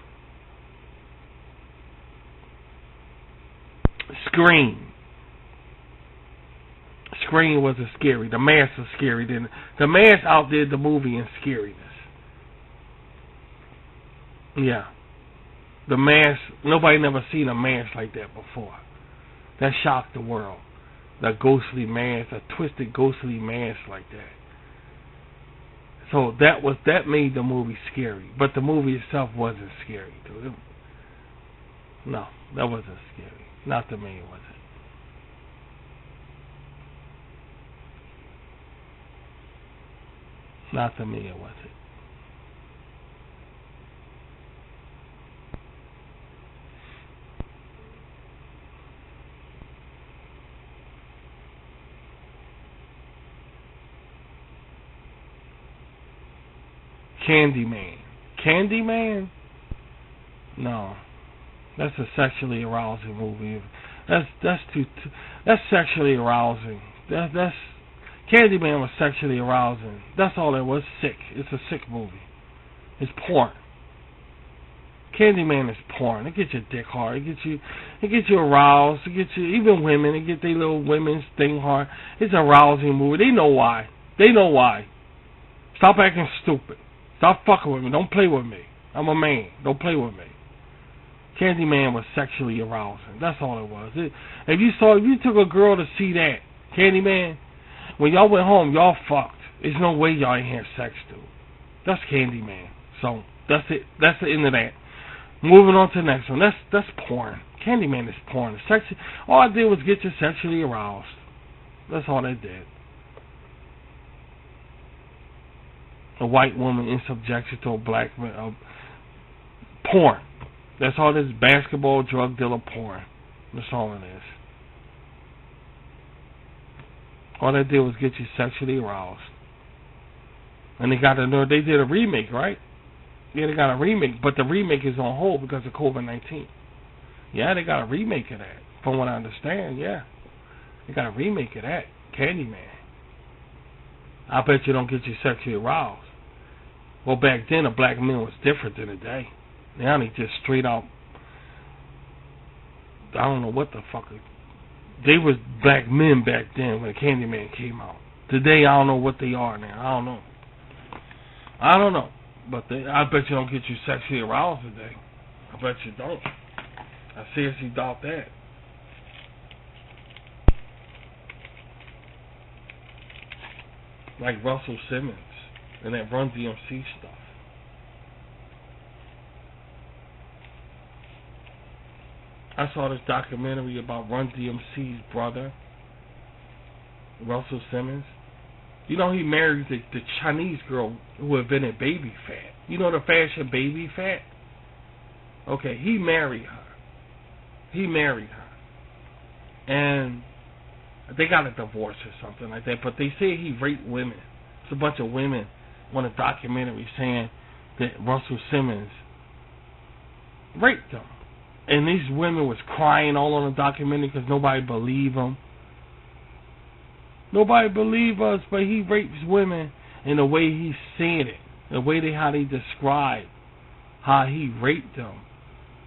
Scream wasn't scary. The Mask was scary. Then the Mask outdid the movie in scariness. Yeah. The Mask, nobody never seen a mask like that before. That shocked the world. That ghostly mask, a twisted ghostly mask like that. So that made the movie scary. But the movie itself wasn't scary. No, that wasn't scary. Not to me, was it? Not to me, it wasn't. Candyman? No. That's a sexually arousing movie. That's sexually arousing. That's Candyman was sexually arousing. That's all it was. Sick. It's a sick movie. It's porn. Candyman is porn. It gets your dick hard. It gets you aroused. It gets you, even women. It gets their little women's thing hard. It's a rousing movie. They know why. Stop acting stupid. Stop fucking with me. Don't play with me. I'm a man. Don't play with me. Candyman was sexually arousing. That's all it was. If you took a girl to see that Candyman, when y'all went home, y'all fucked. There's no way y'all ain't had sex, dude. That's Candyman. So that's it. That's the end of that. Moving on to the next one. That's porn. Candyman is porn. All I did was get you sexually aroused. That's all they did. A white woman in subjection to a black man. Porn. That's all this basketball drug dealer porn. That's all it is. All they did was get you sexually aroused. And they did a remake, right? Yeah, they got a remake, but the remake is on hold because of COVID-19. Yeah, they got a remake of that, from what I understand, yeah. They got a remake of that, Candyman. I bet you don't get you sexually aroused. Well, back then, a black man was different than today. Now they just straight out, I don't know what the fuck. They was black men back then when Candyman came out. Today, I don't know what they are now. I don't know. But I bet you don't get you sexually aroused today. I bet you don't. I seriously doubt that. Like Russell Simmons and that Run DMC stuff. I saw this documentary about Run DMC's brother, Russell Simmons. You know, he married the Chinese girl who invented baby fat. You know the fashion baby fat? Okay, he married her. And they got a divorce or something like that, but they say he raped women. It's a bunch of women on a documentary saying that Russell Simmons raped them. And these women was crying all on the documentary because nobody believed them. Nobody believe us, but he rapes women in the way he said it, the way how they describe how he raped them.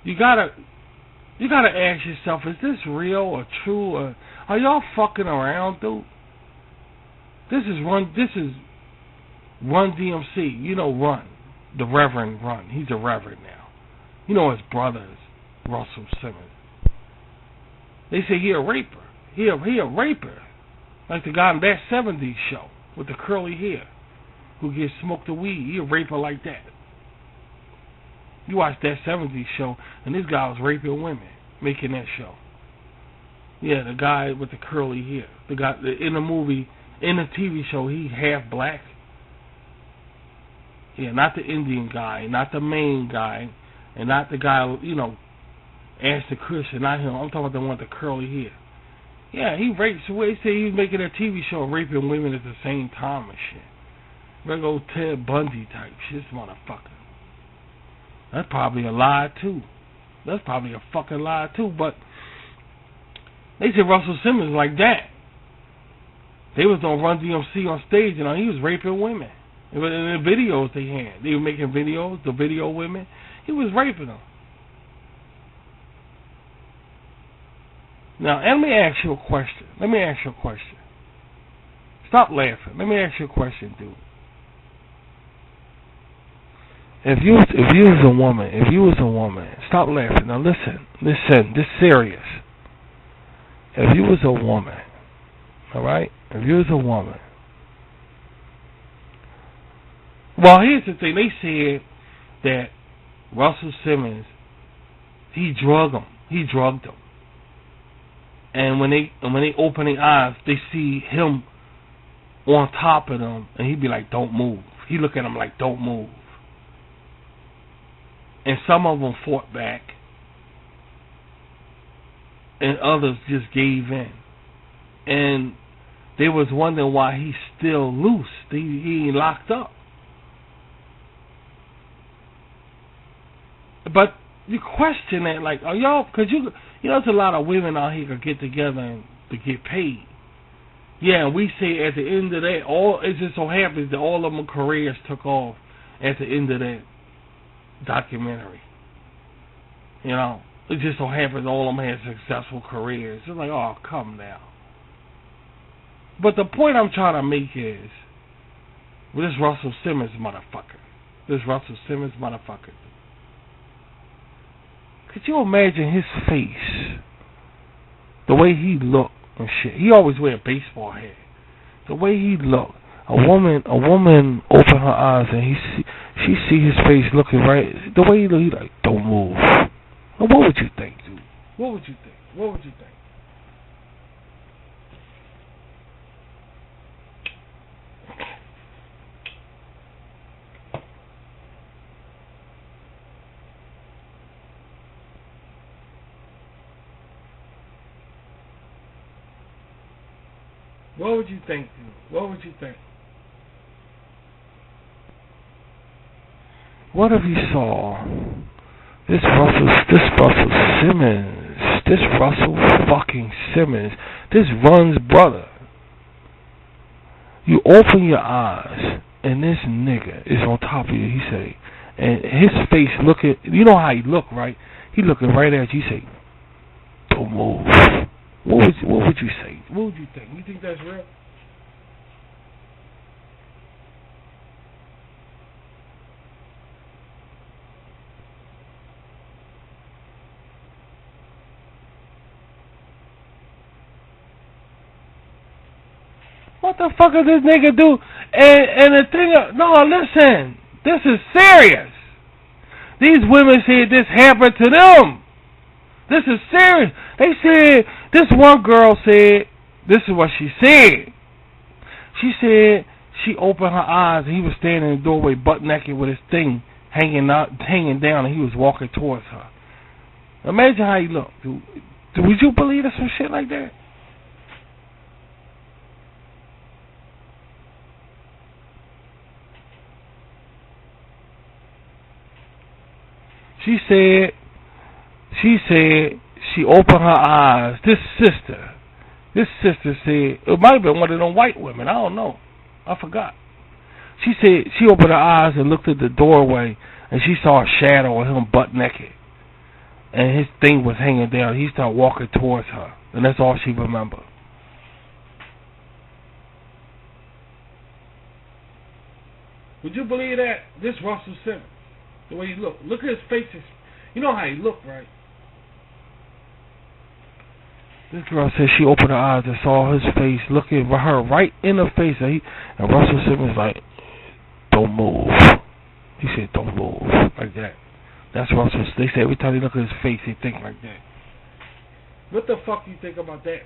You gotta ask yourself, is this real or true, or are y'all fucking around, dude? This is Run DMC. You know Run, the Reverend Run. He's a reverend now. You know his brother is Russell Simmons. They say he a raper. He a raper. Like the guy in that 70s show with the curly hair who gets smoked the weed. He a raper like that. You watch that 70s show and this guy was raping women making that show. Yeah, the guy with the curly hair. The guy in the movie, in the TV show, he half black. Yeah, not the Indian guy, not the main guy, and not the guy, Ashton Kutcher, not him. I'm talking about the one with the curly hair. Yeah, he rapes. They say he was making a TV show raping women at the same time and shit. Regular old Ted Bundy type shit, this motherfucker. That's probably a lie too. That's probably a fucking lie too. But they said Russell Simmons like that. They was on Run DMC on stage, he was raping women. In the videos they had, they were making videos. The video women, he was raping them. Now, let me ask you a question. Stop laughing. Let me ask you a question, dude. If you was a woman, stop laughing. Now listen, this is serious. If you was a woman, alright? If you was a woman. Well, here's the thing. They said that Russell Simmons, he drugged them. And when they open their eyes, they see him on top of them, and he'd be like, "Don't move." He look at them like, "Don't move." And some of them fought back, and others just gave in. And they was wondering why he's still loose. He ain't locked up. But you question that, like, are y'all? Because there's a lot of women out here could get together and to get paid. Yeah, and we say at the end of that, it just so happens that all of them careers took off at the end of that documentary. You know, it just so happens all of them had successful careers. It's like, oh, come now. But the point I'm trying to make is, this Russell Simmons motherfucker. Could you imagine his face? The way he looked and shit. He always wear a baseball hat. The way he looked. A woman open her eyes and she see his face looking right. The way he look, he like, don't move. Now, what would you think, dude? What would you think? What would you think? What would you think, dude? What would you think? What if you saw this Russell fucking Simmons, this Run's brother? You open your eyes and this nigga is on top of you. He say, and his face looking. You know how he look, right? He looking right at you. Say, don't move. What would you say? What would you think? You think that's real? What the fuck does this nigga do? And the thing, no, listen, this is serious. These women said this happened to them. This is serious. They said, this one girl said, this is what she said. She said she opened her eyes and he was standing in the doorway butt naked with his thing hanging down and he was walking towards her. Imagine how he looked. Would you believe in some shit like that? She said she opened her eyes. This sister said, it might have been one of them white women, I don't know, I forgot. She said she opened her eyes and looked at the doorway and she saw a shadow of him butt naked and his thing was hanging down. He started walking towards her and that's all she remembered. Would you believe that? This Russell Simmons, the way he looked. Look at his face. You know how he looked, right? This girl said she opened her eyes and saw his face looking at her right in her face. And Russell Simmons like, don't move. He said, don't move. Like that. That's Russell. They say every time they look at his face, they think like that. What the fuck do you think about that?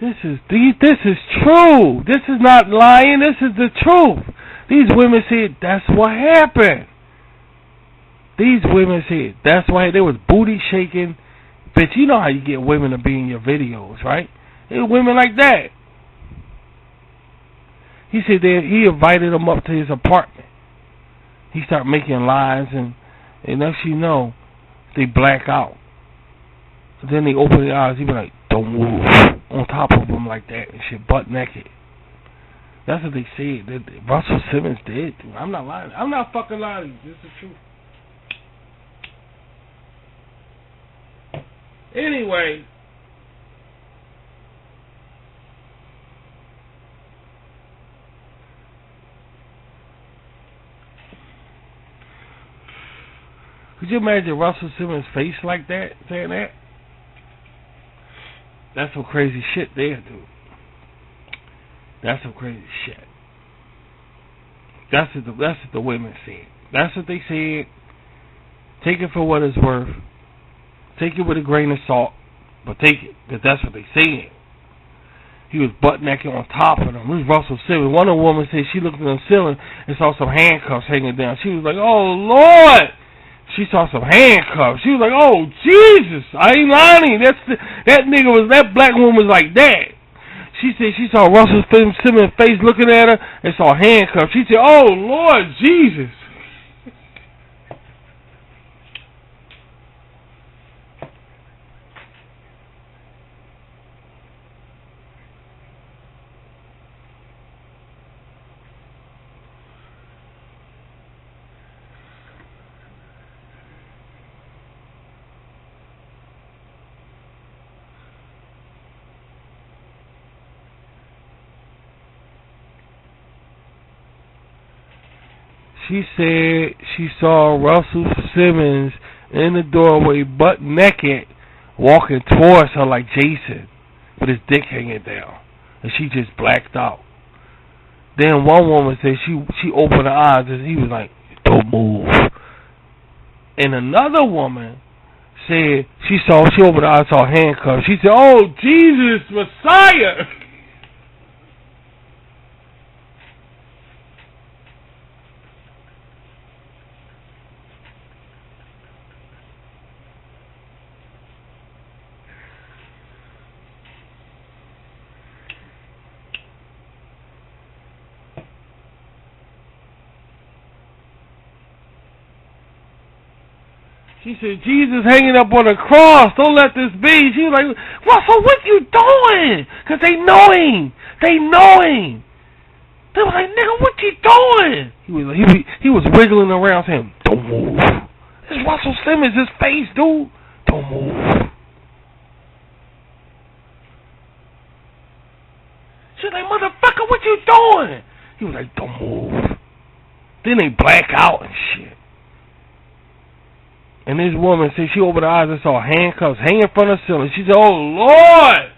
This is true. This is not lying. This is the truth. These women said that's what happened. These women said that's why they was booty shaking. Bitch, you know how you get women to be in your videos, right? They were women like that. He said that he invited them up to his apartment. He started making lines and next you know, they black out. Then they open their eyes. He be like, don't move. On top of them like that and shit, butt naked. That's what they said. That Russell Simmons did. Dude. I'm not lying. I'm not fucking lying. This is the truth. Anyway, could you imagine Russell Simmons' face like that, saying that? That's some crazy shit there, dude. That's some crazy shit. That's what the women said. That's what they said. Take it for what it's worth. Take it with a grain of salt, but take it, because that's what they said. He was butt naked on top of them. This was Russell Simmons. One of the women said she looked at the ceiling and saw some handcuffs hanging down. She was like, oh, Lord. She saw some handcuffs. She was like, oh, Jesus. I ain't lying. That black woman was like that. She said she saw Russell Simmons' face looking at her and saw handcuffs. She said, "Oh, Lord Jesus." She said she saw Russell Simmons in the doorway, butt naked, walking towards her like Jason, with his dick hanging down, and she just blacked out. Then one woman said she opened her eyes and he was like, "Don't move." And another woman said she opened her eyes, saw handcuffs. She said, "Oh, Jesus Messiah." She said, "Jesus hanging up on the cross. Don't let this be." She was like, "Russell, what you doing?" Because they know him. They know him. They were like, "Nigga, what you doing?" He was wiggling around saying, "Don't move." It's Russell Simmons, his face, dude. Don't move. She was like, "Motherfucker, what you doing?" He was like, "Don't move." Then they black out and shit. And this woman said she opened her eyes and saw handcuffs hanging from the ceiling. She said, "Oh, Lord."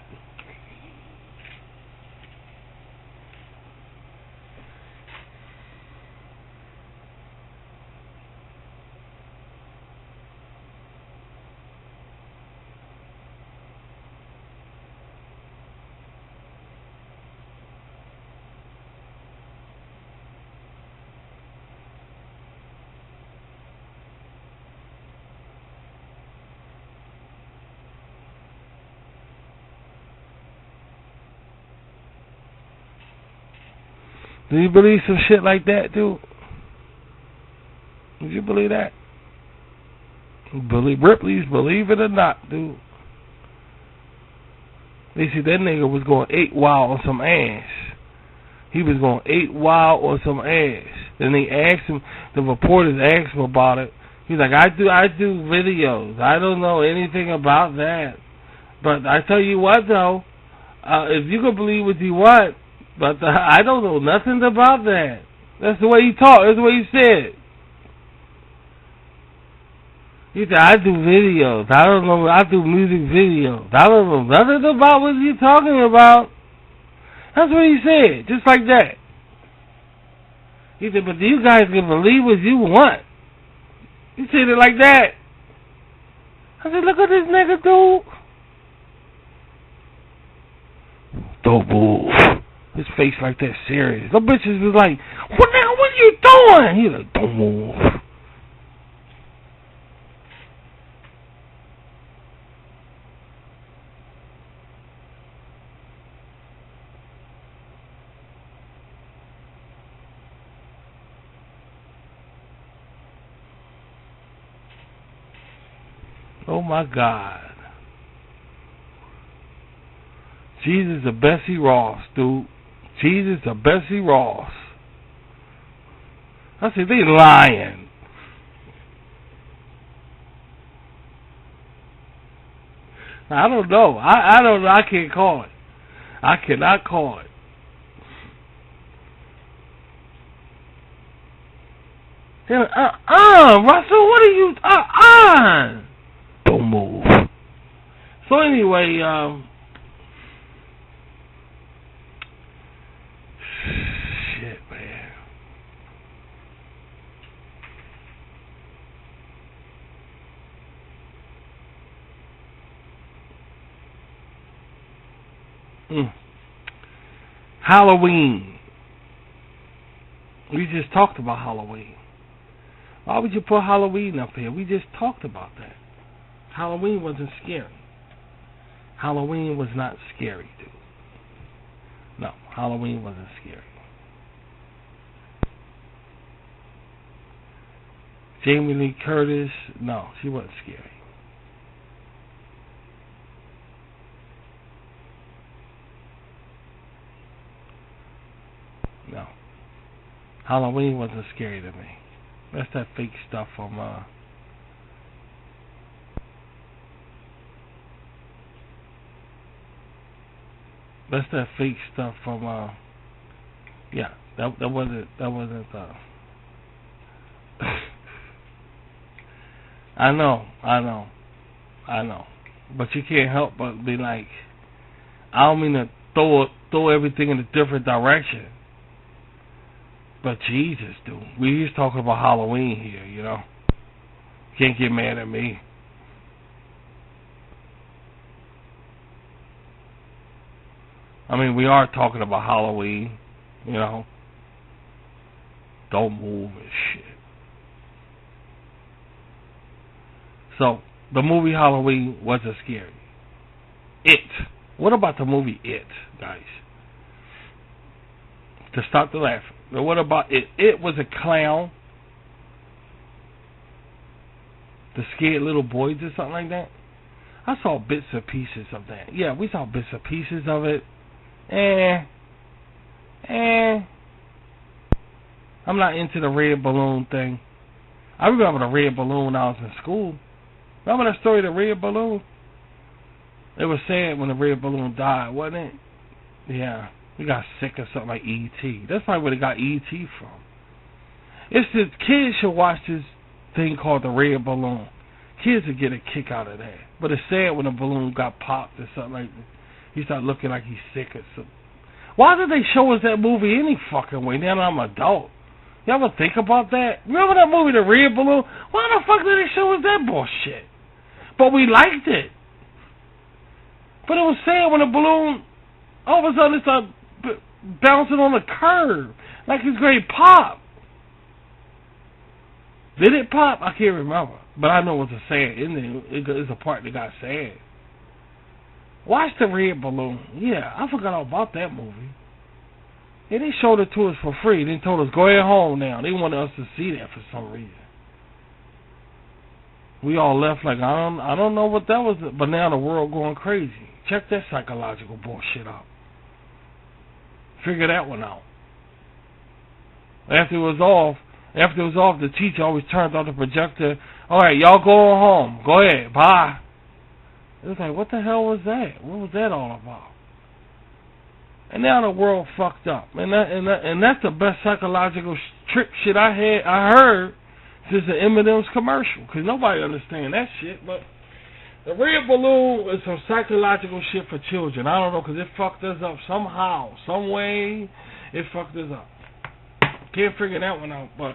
Do you believe some shit like that, dude? Did you believe that? Ripley's believe it or not, dude. They said that nigga was going 8 wild on some ass. He was going 8 wild on some ass. Then they asked him, the reporters asked him about it. He's like, I do videos. I don't know anything about that. But I tell you what, though, if you can believe what you want, but I don't know nothing about that. That's the way he talked. That's the way he said. He said, I do videos. I don't know. I do music videos. I don't know nothing about what you're talking about. That's what he said. Just like that. He said, but you guys can believe what you want. He said it like that. I said, look at this nigga, dude. Don't move. His face like that serious. The bitches was like, what nigga, what you doing? He was like, don't move. Oh my God. Jesus the Bessie Ross, dude. Jesus the Bessie Ross. I said, they lying. I don't know. I don't know. I can't call it. I cannot call it. They're like, Russell, what are you, Don't move. So anyway, shit, man. Halloween. We just talked about Halloween. Why would you put Halloween up here? We just talked about that. Halloween wasn't scary. Halloween was not scary, dude. No, Halloween wasn't scary. Jamie Lee Curtis, no, she wasn't scary. No. Halloween wasn't scary to me. That's that fake stuff from yeah, that wasn't I know. But you can't help but be like, I don't mean to throw everything in a different direction. But Jesus, dude, we just talking about Halloween here, you know. Can't get mad at me. I mean, we are talking about Halloween, you know. Don't move and shit. So, the movie Halloween wasn't scary. It. What about the movie It, guys? To stop the laughing. What about It? It was a clown. The scared little boys or something like that. I saw bits and pieces of that. Yeah, we saw bits and pieces of it. I'm not into the red balloon thing. I remember the red balloon when I was in school. Remember that story of the red balloon? It was sad when the red balloon died, wasn't it? Yeah. We got sick or something like E.T. That's probably where they got E.T. from. It's the kids should watch this thing called the red balloon. Kids would get a kick out of that. But it's sad when the balloon got popped or something like that. He started looking like he's sick or something. Why did they show us that movie any fucking way now that I'm an adult? You ever think about that? Remember that movie, The Red Balloon? Why the fuck did they show us that bullshit? But we liked it. But it was sad when the balloon all of a sudden it started bouncing on the curb like it's going to pop. Did it pop? I can't remember. But I know it was a sad ending. It's a part that got sad. Watch The Red Balloon. Yeah, I forgot all about that movie. Yeah, they showed it to us for free. They told us, go ahead home now. They wanted us to see that for some reason. We all left like, I don't know what that was. But now the world going crazy. Check that psychological bullshit out. Figure that one out. After it was off, the teacher always turned on the projector. All right, y'all go home. Go ahead. Bye. It was like, what the hell was that? What was that all about? And now the world fucked up. And that's the best psychological trick shit I heard since the M&M's commercial. Because nobody understands that shit. But the red balloon is some psychological shit for children. I don't know, because it fucked us up somehow. Some way, it fucked us up. Can't figure that one out, but...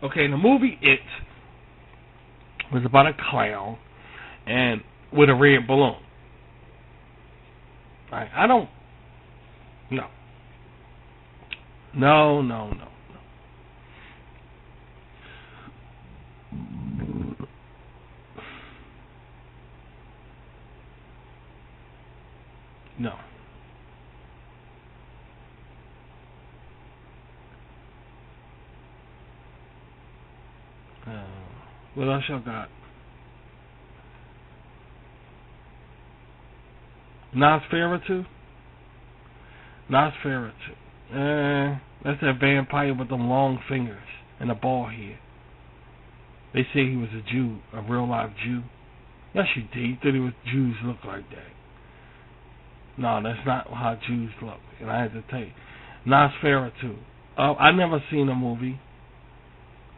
Okay, the movie It was about a clown and with a red balloon. Right? I don't... No. No. No. What else y'all got? Nosferatu? That's that vampire with them long fingers and a bald head. They say he was a Jew, a real life Jew. Yes, you did. You thought Jews look like that. No, that's not how Jews look. And I had to tell you. Nosferatu. I never seen a movie.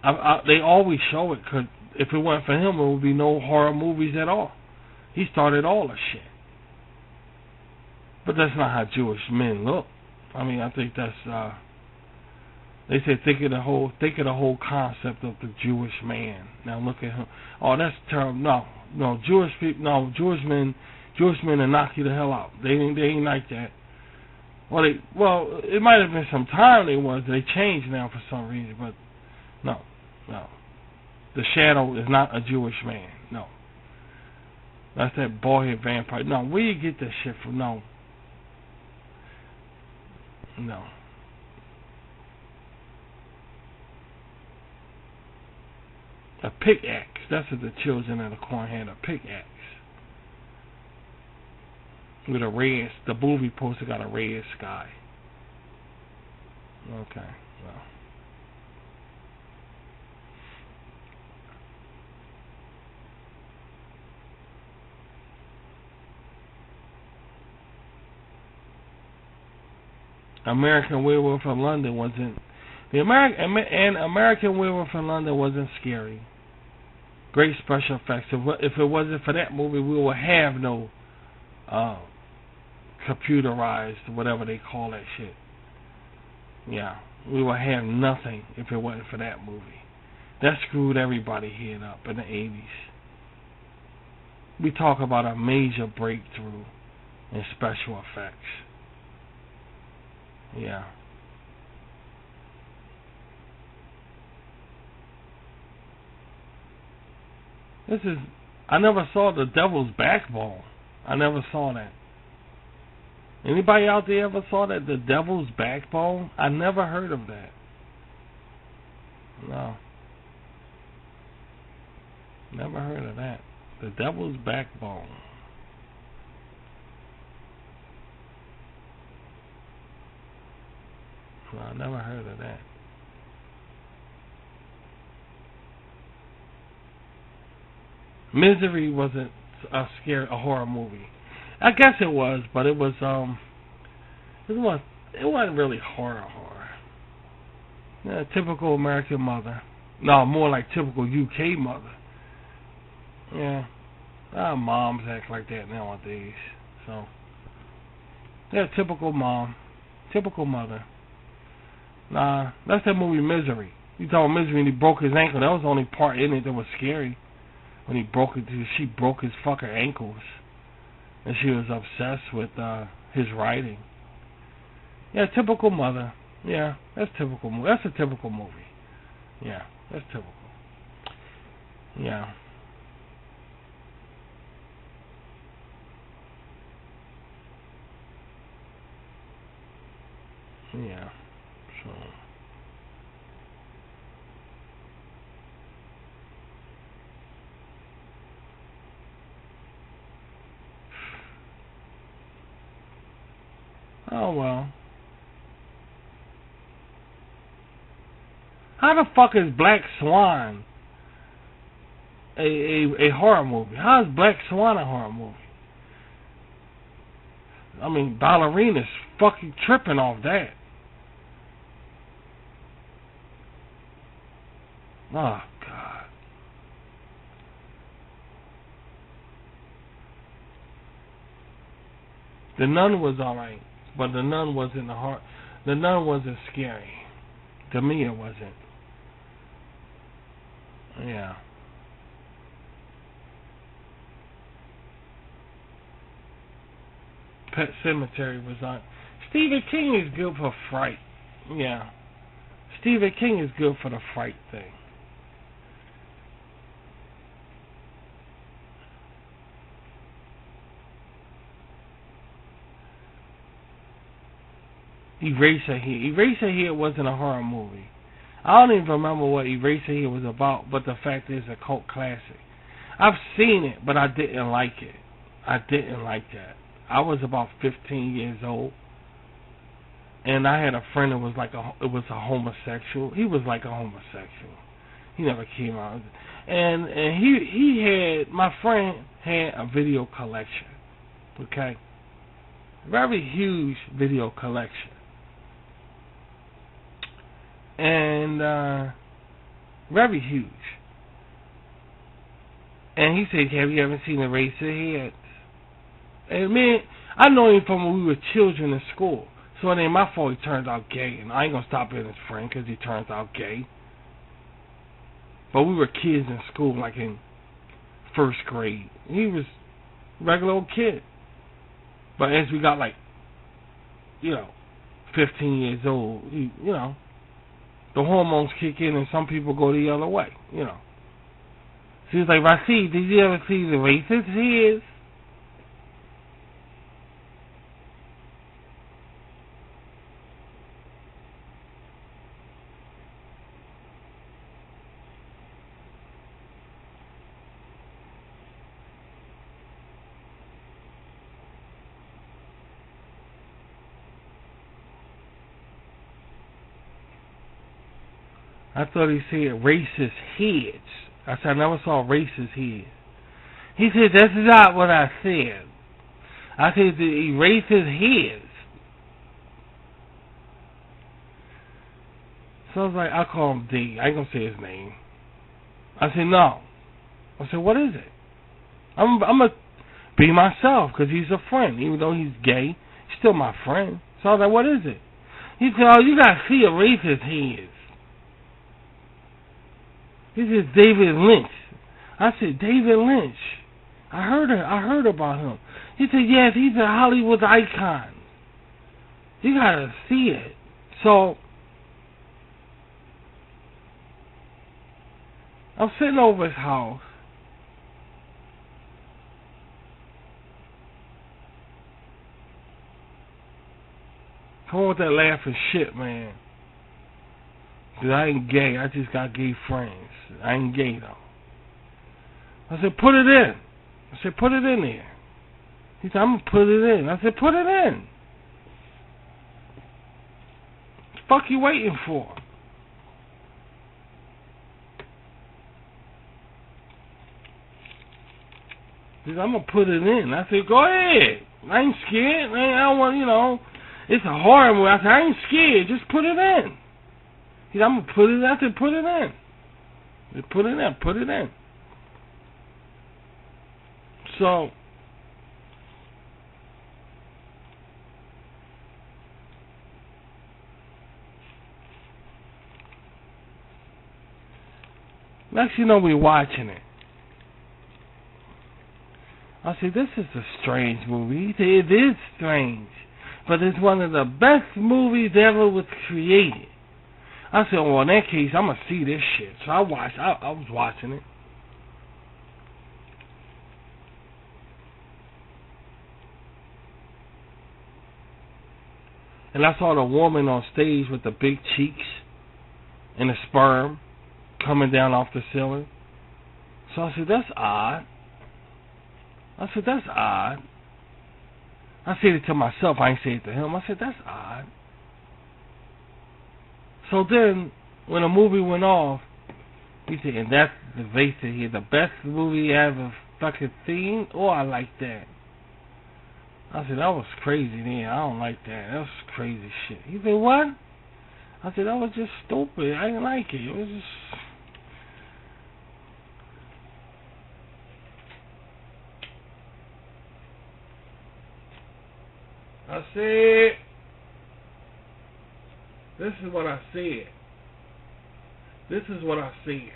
They always show it, because if it weren't for him, there would be no horror movies at all. He started all the shit. But that's not how Jewish men look. I mean, I think that's... they say think of the whole concept of the Jewish man. Now look at him. Oh, that's terrible. No, Jewish men will knock you the hell out. They ain't like that. Well, it might have been some time they was. They changed now for some reason, but no. The Shadow is not a Jewish man. No. That's that boyhead vampire. No, where you get that shit from? No. No. A pickaxe. That's what the children of the corn had, a pickaxe. With a red, the movie poster got a red sky. Okay, well. American Werewolf in London wasn't American Werewolf in London wasn't scary. Great special effects. If it wasn't for that movie, we would have no computerized, whatever they call that shit. Yeah, we would have nothing if it wasn't for that movie. That screwed everybody head up in the 80s. We talk about a major breakthrough in special effects. Yeah. I never saw The Devil's Backbone. I never saw that. Anybody out there ever saw that? The Devil's Backbone? I never heard of that. No. Never heard of that. The Devil's Backbone. No, I never heard of that. Misery wasn't a horror movie. I guess it was, but it wasn't really horror. Yeah, typical American mother. No, more like typical UK mother. Yeah. Moms act like that nowadays. So, yeah, typical mom. Typical mother. Nah, that's that movie Misery. You talking Misery and he broke his ankle. That was the only part in it that was scary. When she broke his fucking ankles. And she was obsessed with his writing. Yeah, typical mother. Yeah, that's typical. That's a typical movie. Yeah, that's typical. Yeah. Yeah. So. Oh well. How the fuck is Black Swan a horror movie? How is Black Swan a horror movie? I mean, Ballerina's fucking tripping off that. Oh God. The Nun was alright, but The Nun wasn't The Nun wasn't scary. To me, it wasn't. Yeah. Pet Cemetery was on. Stephen King is good for fright. Yeah. Stephen King is good for the fright thing. Eraserhead wasn't a horror movie. I don't even remember what Eraserhead was about, but the fact is, a cult classic. I've seen it, but I didn't like it. I didn't like that. I was about 15 years old, and I had a friend that was a homosexual. He was like a homosexual. He never came out, and my friend had a video collection. Okay, very huge video collection. And very huge. And he said, "Have you ever seen Eraserhead?" And man, I know him from when we were children in school. So it ain't my fault he turned out gay, and I ain't gonna stop being his friend because he turns out gay. But we were kids in school, like in first grade. He was a regular old kid. But as we got 15 years old, the hormones kick in and some people go the other way, She was like, Rashid, did you ever see the racist he is? I thought he said racist heads. I said, I never saw racist heads. He said, that's not what I said. I said, the racist heads. So I was like, I call him D. I ain't gonna say his name. I said, no. I said, what is it? I'm gonna be myself, because he's a friend. Even though he's gay, he's still my friend. So I was like, what is it? He said, oh, you gotta see a racist he is. He said, David Lynch. I said, David Lynch. I heard about him. He said, yes, he's a Hollywood icon. You gotta see it. So I'm sitting over his house. Come on with that laughing shit, man. Cause I ain't gay. I just got gay friends. I ain't gay though. I said, put it in. I said, put it in there. He said, I'm gonna put it in. I said, put it in. What the fuck you waiting for? He said, I'm gonna put it in. I said, go ahead. I ain't scared. I don't want, it's a horror movie. I said, I ain't scared. Just put it in. He said, I'm gonna put it in. I said, put it in. Just put it in. Put it in. So next you know we're watching it. I said, this is a strange movie. He said, it is strange, but it's one of the best movies ever was created. I said, well, in that case, I'm going to see this shit. So I was watching it. And I saw the woman on stage with the big cheeks and the sperm coming down off the ceiling. So I said, that's odd. I said, that's odd. I said it to myself. I ain't say it to him. I said, that's odd. So then, when the movie went off, he said, and that's the they said here, the best movie ever fucking seen? Oh, I like that. I said, that was crazy then. I don't like that. That was crazy shit. He said, what? I said, that was just stupid. I didn't like it. It was just... I said, this is what I said. This is what I said.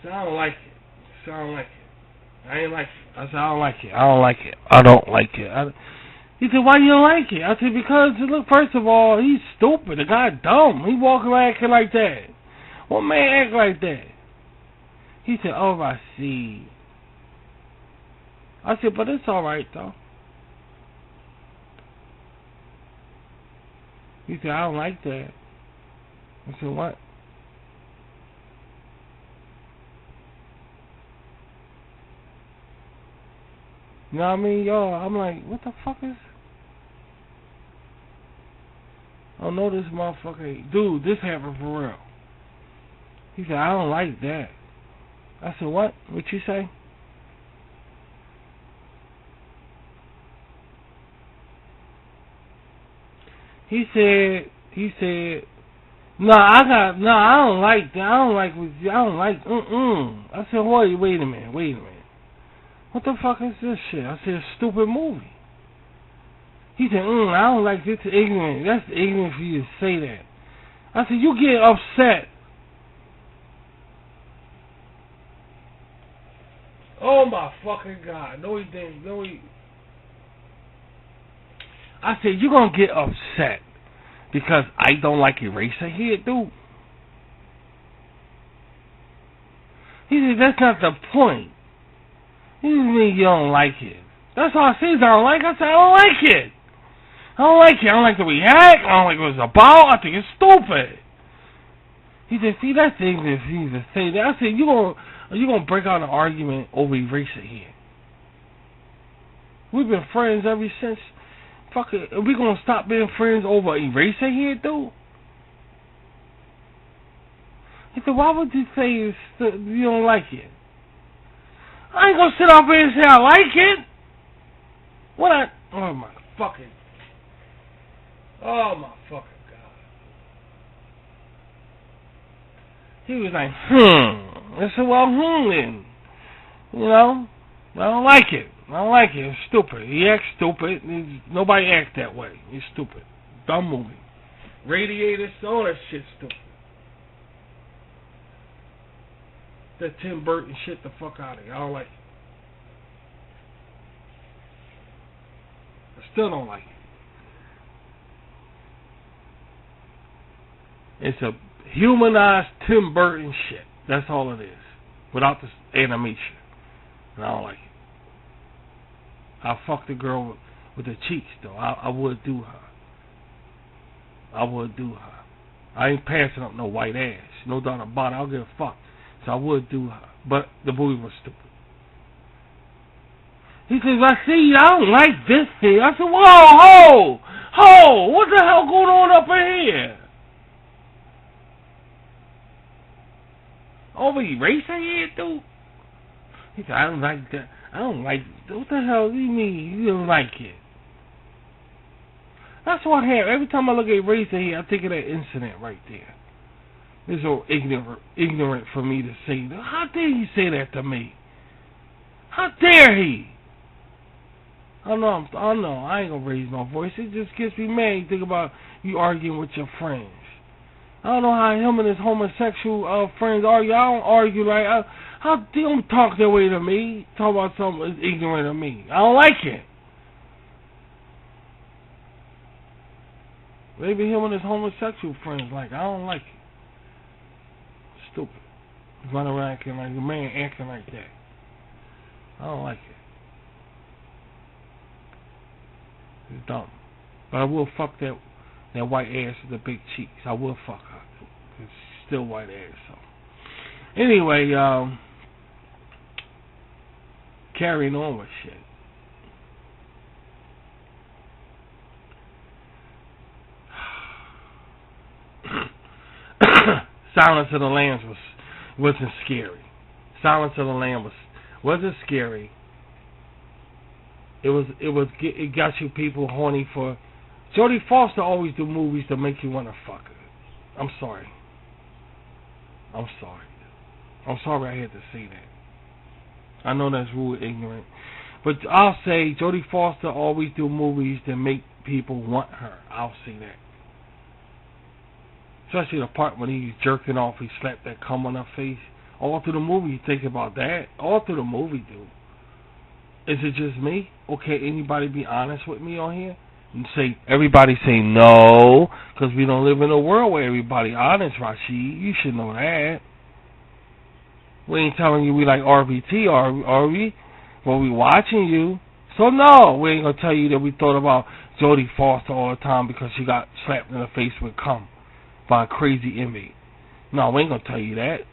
So I don't like it. So I don't like it. I ain't like it. I said, I don't like it. I don't like it. I don't like it. He said, why you don't like it? I said, because, look, first of all, he's stupid. The guy dumb. He walking around acting like that. What man act like that? He said, oh, I see. I said, but it's all right, though. He said, I don't like that. I said, what? You know what I mean? Yo, I'm like, what the fuck is... Oh, no, this motherfucker... Dude, this happened for real. He said, I don't like that. I said, what? What you say? He said, no, I don't like that. I don't like, I said, wait a minute. What the fuck is this shit? I said, stupid movie. He said, I don't like this. Ignorant. That's ignorant for you to say that. I said, you get upset. Oh my fucking God. No, he didn't. I said, you're going to get upset because I don't like Eraserhead, dude. He said, that's not the point. He just mean you don't like it. That's all I said. I don't like it. I said, I don't like it. I don't like it. I don't like the react. I don't like what it's about. I think it's stupid. He said, see, that's ignorant for you to say that. I said, you gonna break out an argument over Eraserhead. We've been friends ever since. Fuck it. Are we gonna stop being friends over Eraserhead, dude? He said, why would you say you don't like it? I ain't gonna sit up here and say I like it. Oh my fucking God. He was like, I said, well, then. You know, I don't like it. It's stupid. He acts stupid. Nobody acts that way. He's stupid. Dumb movie. Radiators, all that shit stupid. That Tim Burton shit the fuck out of here. I don't like it. I still don't like it. It's a humanized Tim Burton shit. That's all it is. Without the animation. And I don't like it. I'll fuck the girl with the cheeks, though. I would do her. I ain't passing up no white ass. No doubt about it. I'll give a fuck. So I would do her. But the movie was stupid. He says, I see, I don't like this thing. I said, whoa, ho, what the hell going on up in here? Over Eraserhead, dude? He said, I don't like that. What the hell do you mean you don't like it? That's what I have. Every time I look at Eraserhead, I think of that incident right there. It's so ignorant for me to say that. How dare he say that to me? How dare he? I know, I ain't gonna raise my voice. It just gets me mad. You think about you arguing with your friends. I don't know how him and his homosexual friends argue. I don't argue like how they don't talk their way to me. Talk about something that's ignorant of me. I don't like it. Maybe him and his homosexual friends like I don't like it. Stupid. Running around acting like a man acting like that. I don't like it. It's dumb. But I will fuck that white ass with the big cheeks. I will fuck her. It's still white ass. So anyway, carrying on with shit. Silence of the Lambs wasn't scary. Silence of the Lambs wasn't scary. It got you people horny for. Jodie Foster always do movies to make you want to fuck her. I'm sorry I had to say that. I know that's rude, ignorant, but I'll say Jodie Foster always do movies that make people want her. I'll say that. Especially the part when he's jerking off, he slapped that cum on her face. All through the movie, you think about that. All through the movie, dude. Is it just me? Okay, anybody be honest with me on here? And say, everybody say no, because we don't live in a world where everybody honest, Rashid. You should know that. We ain't telling you we like RBT, are we? Well, we watching you. So no, we ain't going to tell you that we thought about Jodie Foster all the time because she got slapped in the face with cum by a crazy inmate. No, we ain't going to tell you that.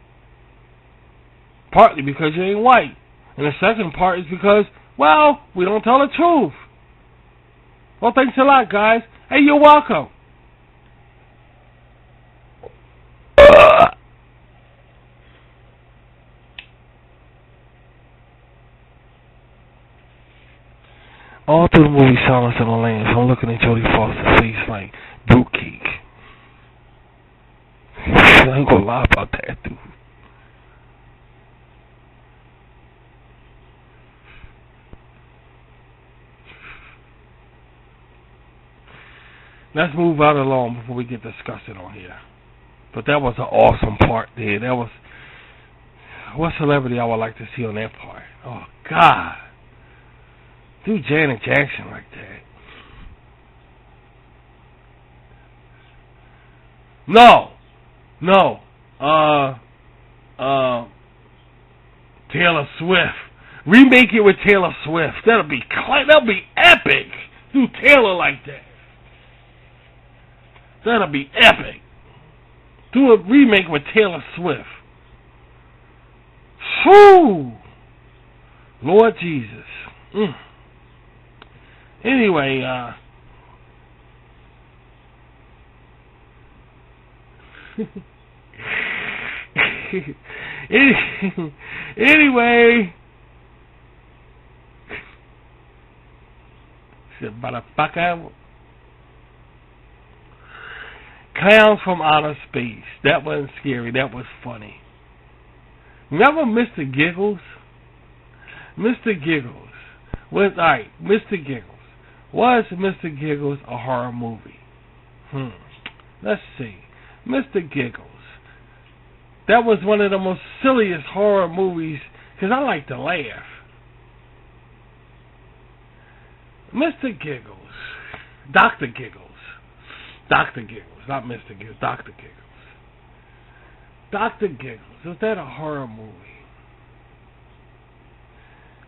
Partly because you ain't white. And the second part is because, well, we don't tell the truth. Well, thanks a lot, guys. Hey, you're welcome. All through the movie Silence of the Lambs, I'm looking at Jodie Foster's face like boot cake. I ain't gonna lie about that, dude. Let's move right along before we get disgusted on here. But that was an awesome part there. That was... What celebrity I would like to see on that part? Oh, God. Do Janet Jackson like that. No. Taylor Swift. Remake it with Taylor Swift. That'll be epic. Do Taylor like that. That'll be epic. Do a remake with Taylor Swift. Whew. Lord Jesus. Anyway, anyway, motherfucker. Clowns from Outer Space. That wasn't scary. That was funny. Remember Mr. Giggles? Mr. Giggles. Alright, Mr. Giggles. Was Mr. Giggles a horror movie? Let's see. Mr. Giggles. That was one of the most silliest horror movies, because I like to laugh. Mr. Giggles. Dr. Giggles. Dr. Giggles. Not Mr. Giggles. Dr. Giggles. Dr. Giggles. Was that a horror movie?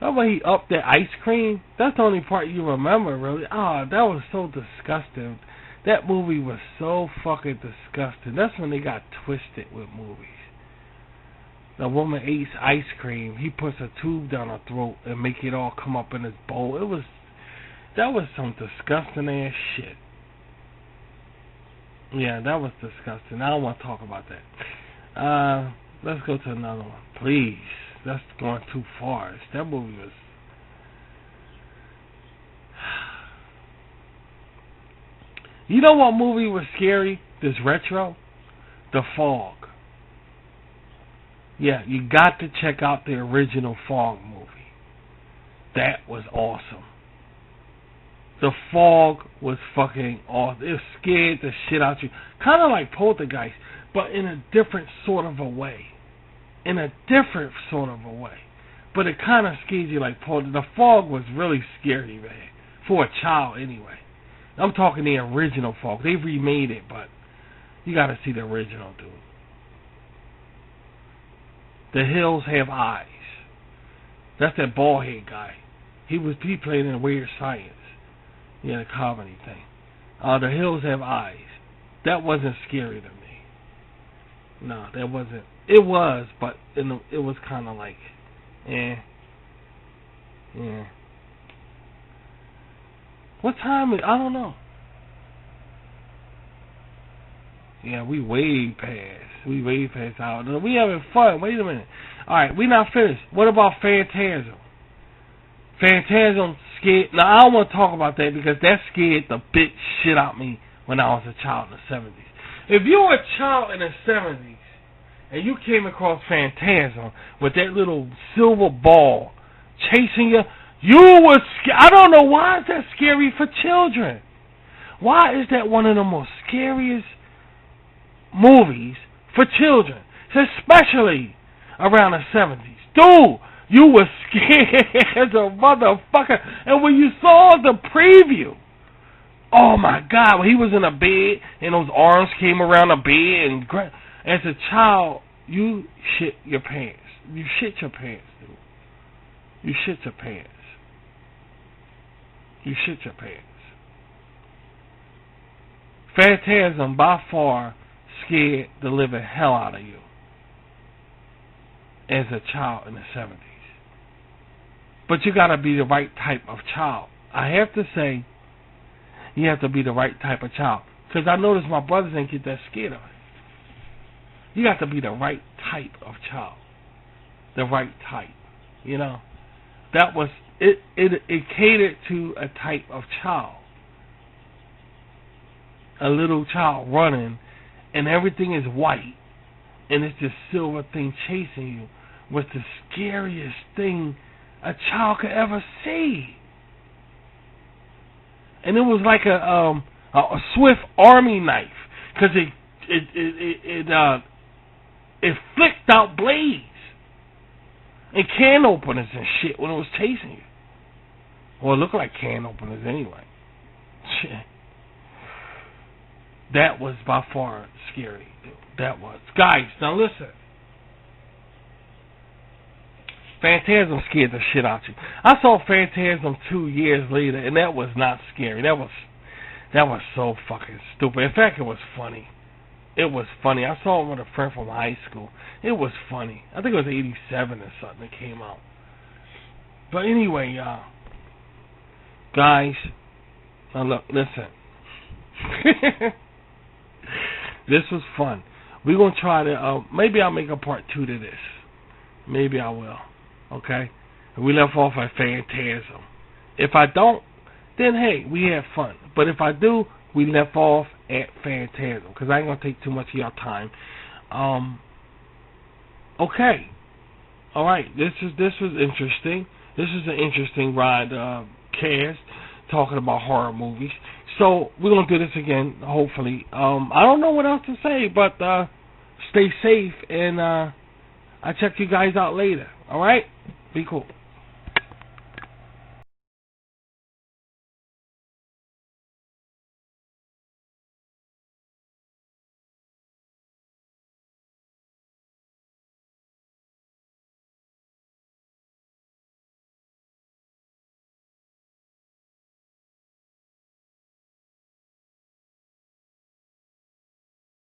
Remember he upped that ice cream? That's the only part you remember, really. That was so disgusting. That movie was so fucking disgusting. That's when they got twisted with movies. The woman eats ice cream. He puts a tube down her throat and make it all come up in his bowl. That was some disgusting ass shit. Yeah, that was disgusting. I don't want to talk about that. Let's go to another one, please. That's going too far. That movie was... You know what movie was scary? This retro? The Fog. Yeah, you got to check out the original Fog movie. That was awesome. The Fog was fucking awesome. It scared the shit out of you. Kind of like Poltergeist, but in a different sort of a way. In a different sort of a way. But it kind of scared you like Poltergeist. The Fog was really scary, man. For a child, anyway. I'm talking the original Fog. They remade it, but you got to see the original, dude. The Hills Have Eyes. That's that bald head guy. He played in Weird Science. Yeah, the comedy thing. The Hills Have Eyes. That wasn't scary to me. No, that wasn't. It was, but it was kind of like, Yeah. What time is? I don't know. Yeah, we way past out. We having fun. Wait a minute. All right, we not finished. What about Phantasm? Phantasm scared. Now I don't want to talk about that because that scared the shit out of me when I was a child in the 70s. If you were a child in the 70s and you came across Phantasm with that little silver ball chasing you, you were scared. I don't know why is that scary for children. Why is that one of the most scariest movies for children, especially around the 70s? Dude, you were scared as a motherfucker. And when you saw the preview, oh my God, when he was in a bed and those arms came around the bed, and as a child, you shit your pants. You shit your pants, dude. You shit your pants. You shit your pants. Phantasm by far scared the living hell out of you as a child in the 70s. But you gotta be the right type of child. I have to say, you have to be the right type of child. Because I noticed my brothers ain't get that scared of it. You got to be the right type of child. The right type. You know? That was, it catered to a type of child. A little child running, and everything is white, and it's this silver thing chasing you, was the scariest thing a child could ever see. And it was like a Swift Army knife, because it flicked out blades and can openers and shit when it was chasing you. Well, it looked like can openers anyway. Shit. That was by far scary. That was. Guys, now listen. Phantasm scared the shit out you. I saw Phantasm 2 years later, and that was not scary. That was so fucking stupid. In fact, it was funny. It was funny. I saw it with a friend from high school. It was funny. I think it was 87 or something that came out. But anyway, guys, now look, listen. This was fun. We're going to try to, maybe I'll make a part 2 to this. Maybe I will. Okay? We left off at Phantasm. If I don't, then hey, we had fun. But if I do, we left off at Phantasm, because I ain't going to take too much of your time. Okay. Alright, this was interesting. This is an interesting ride, cast, talking about horror movies. So, we're going to do this again, hopefully. I don't know what else to say, but stay safe, and I'll check you guys out later. Alright? Be cool.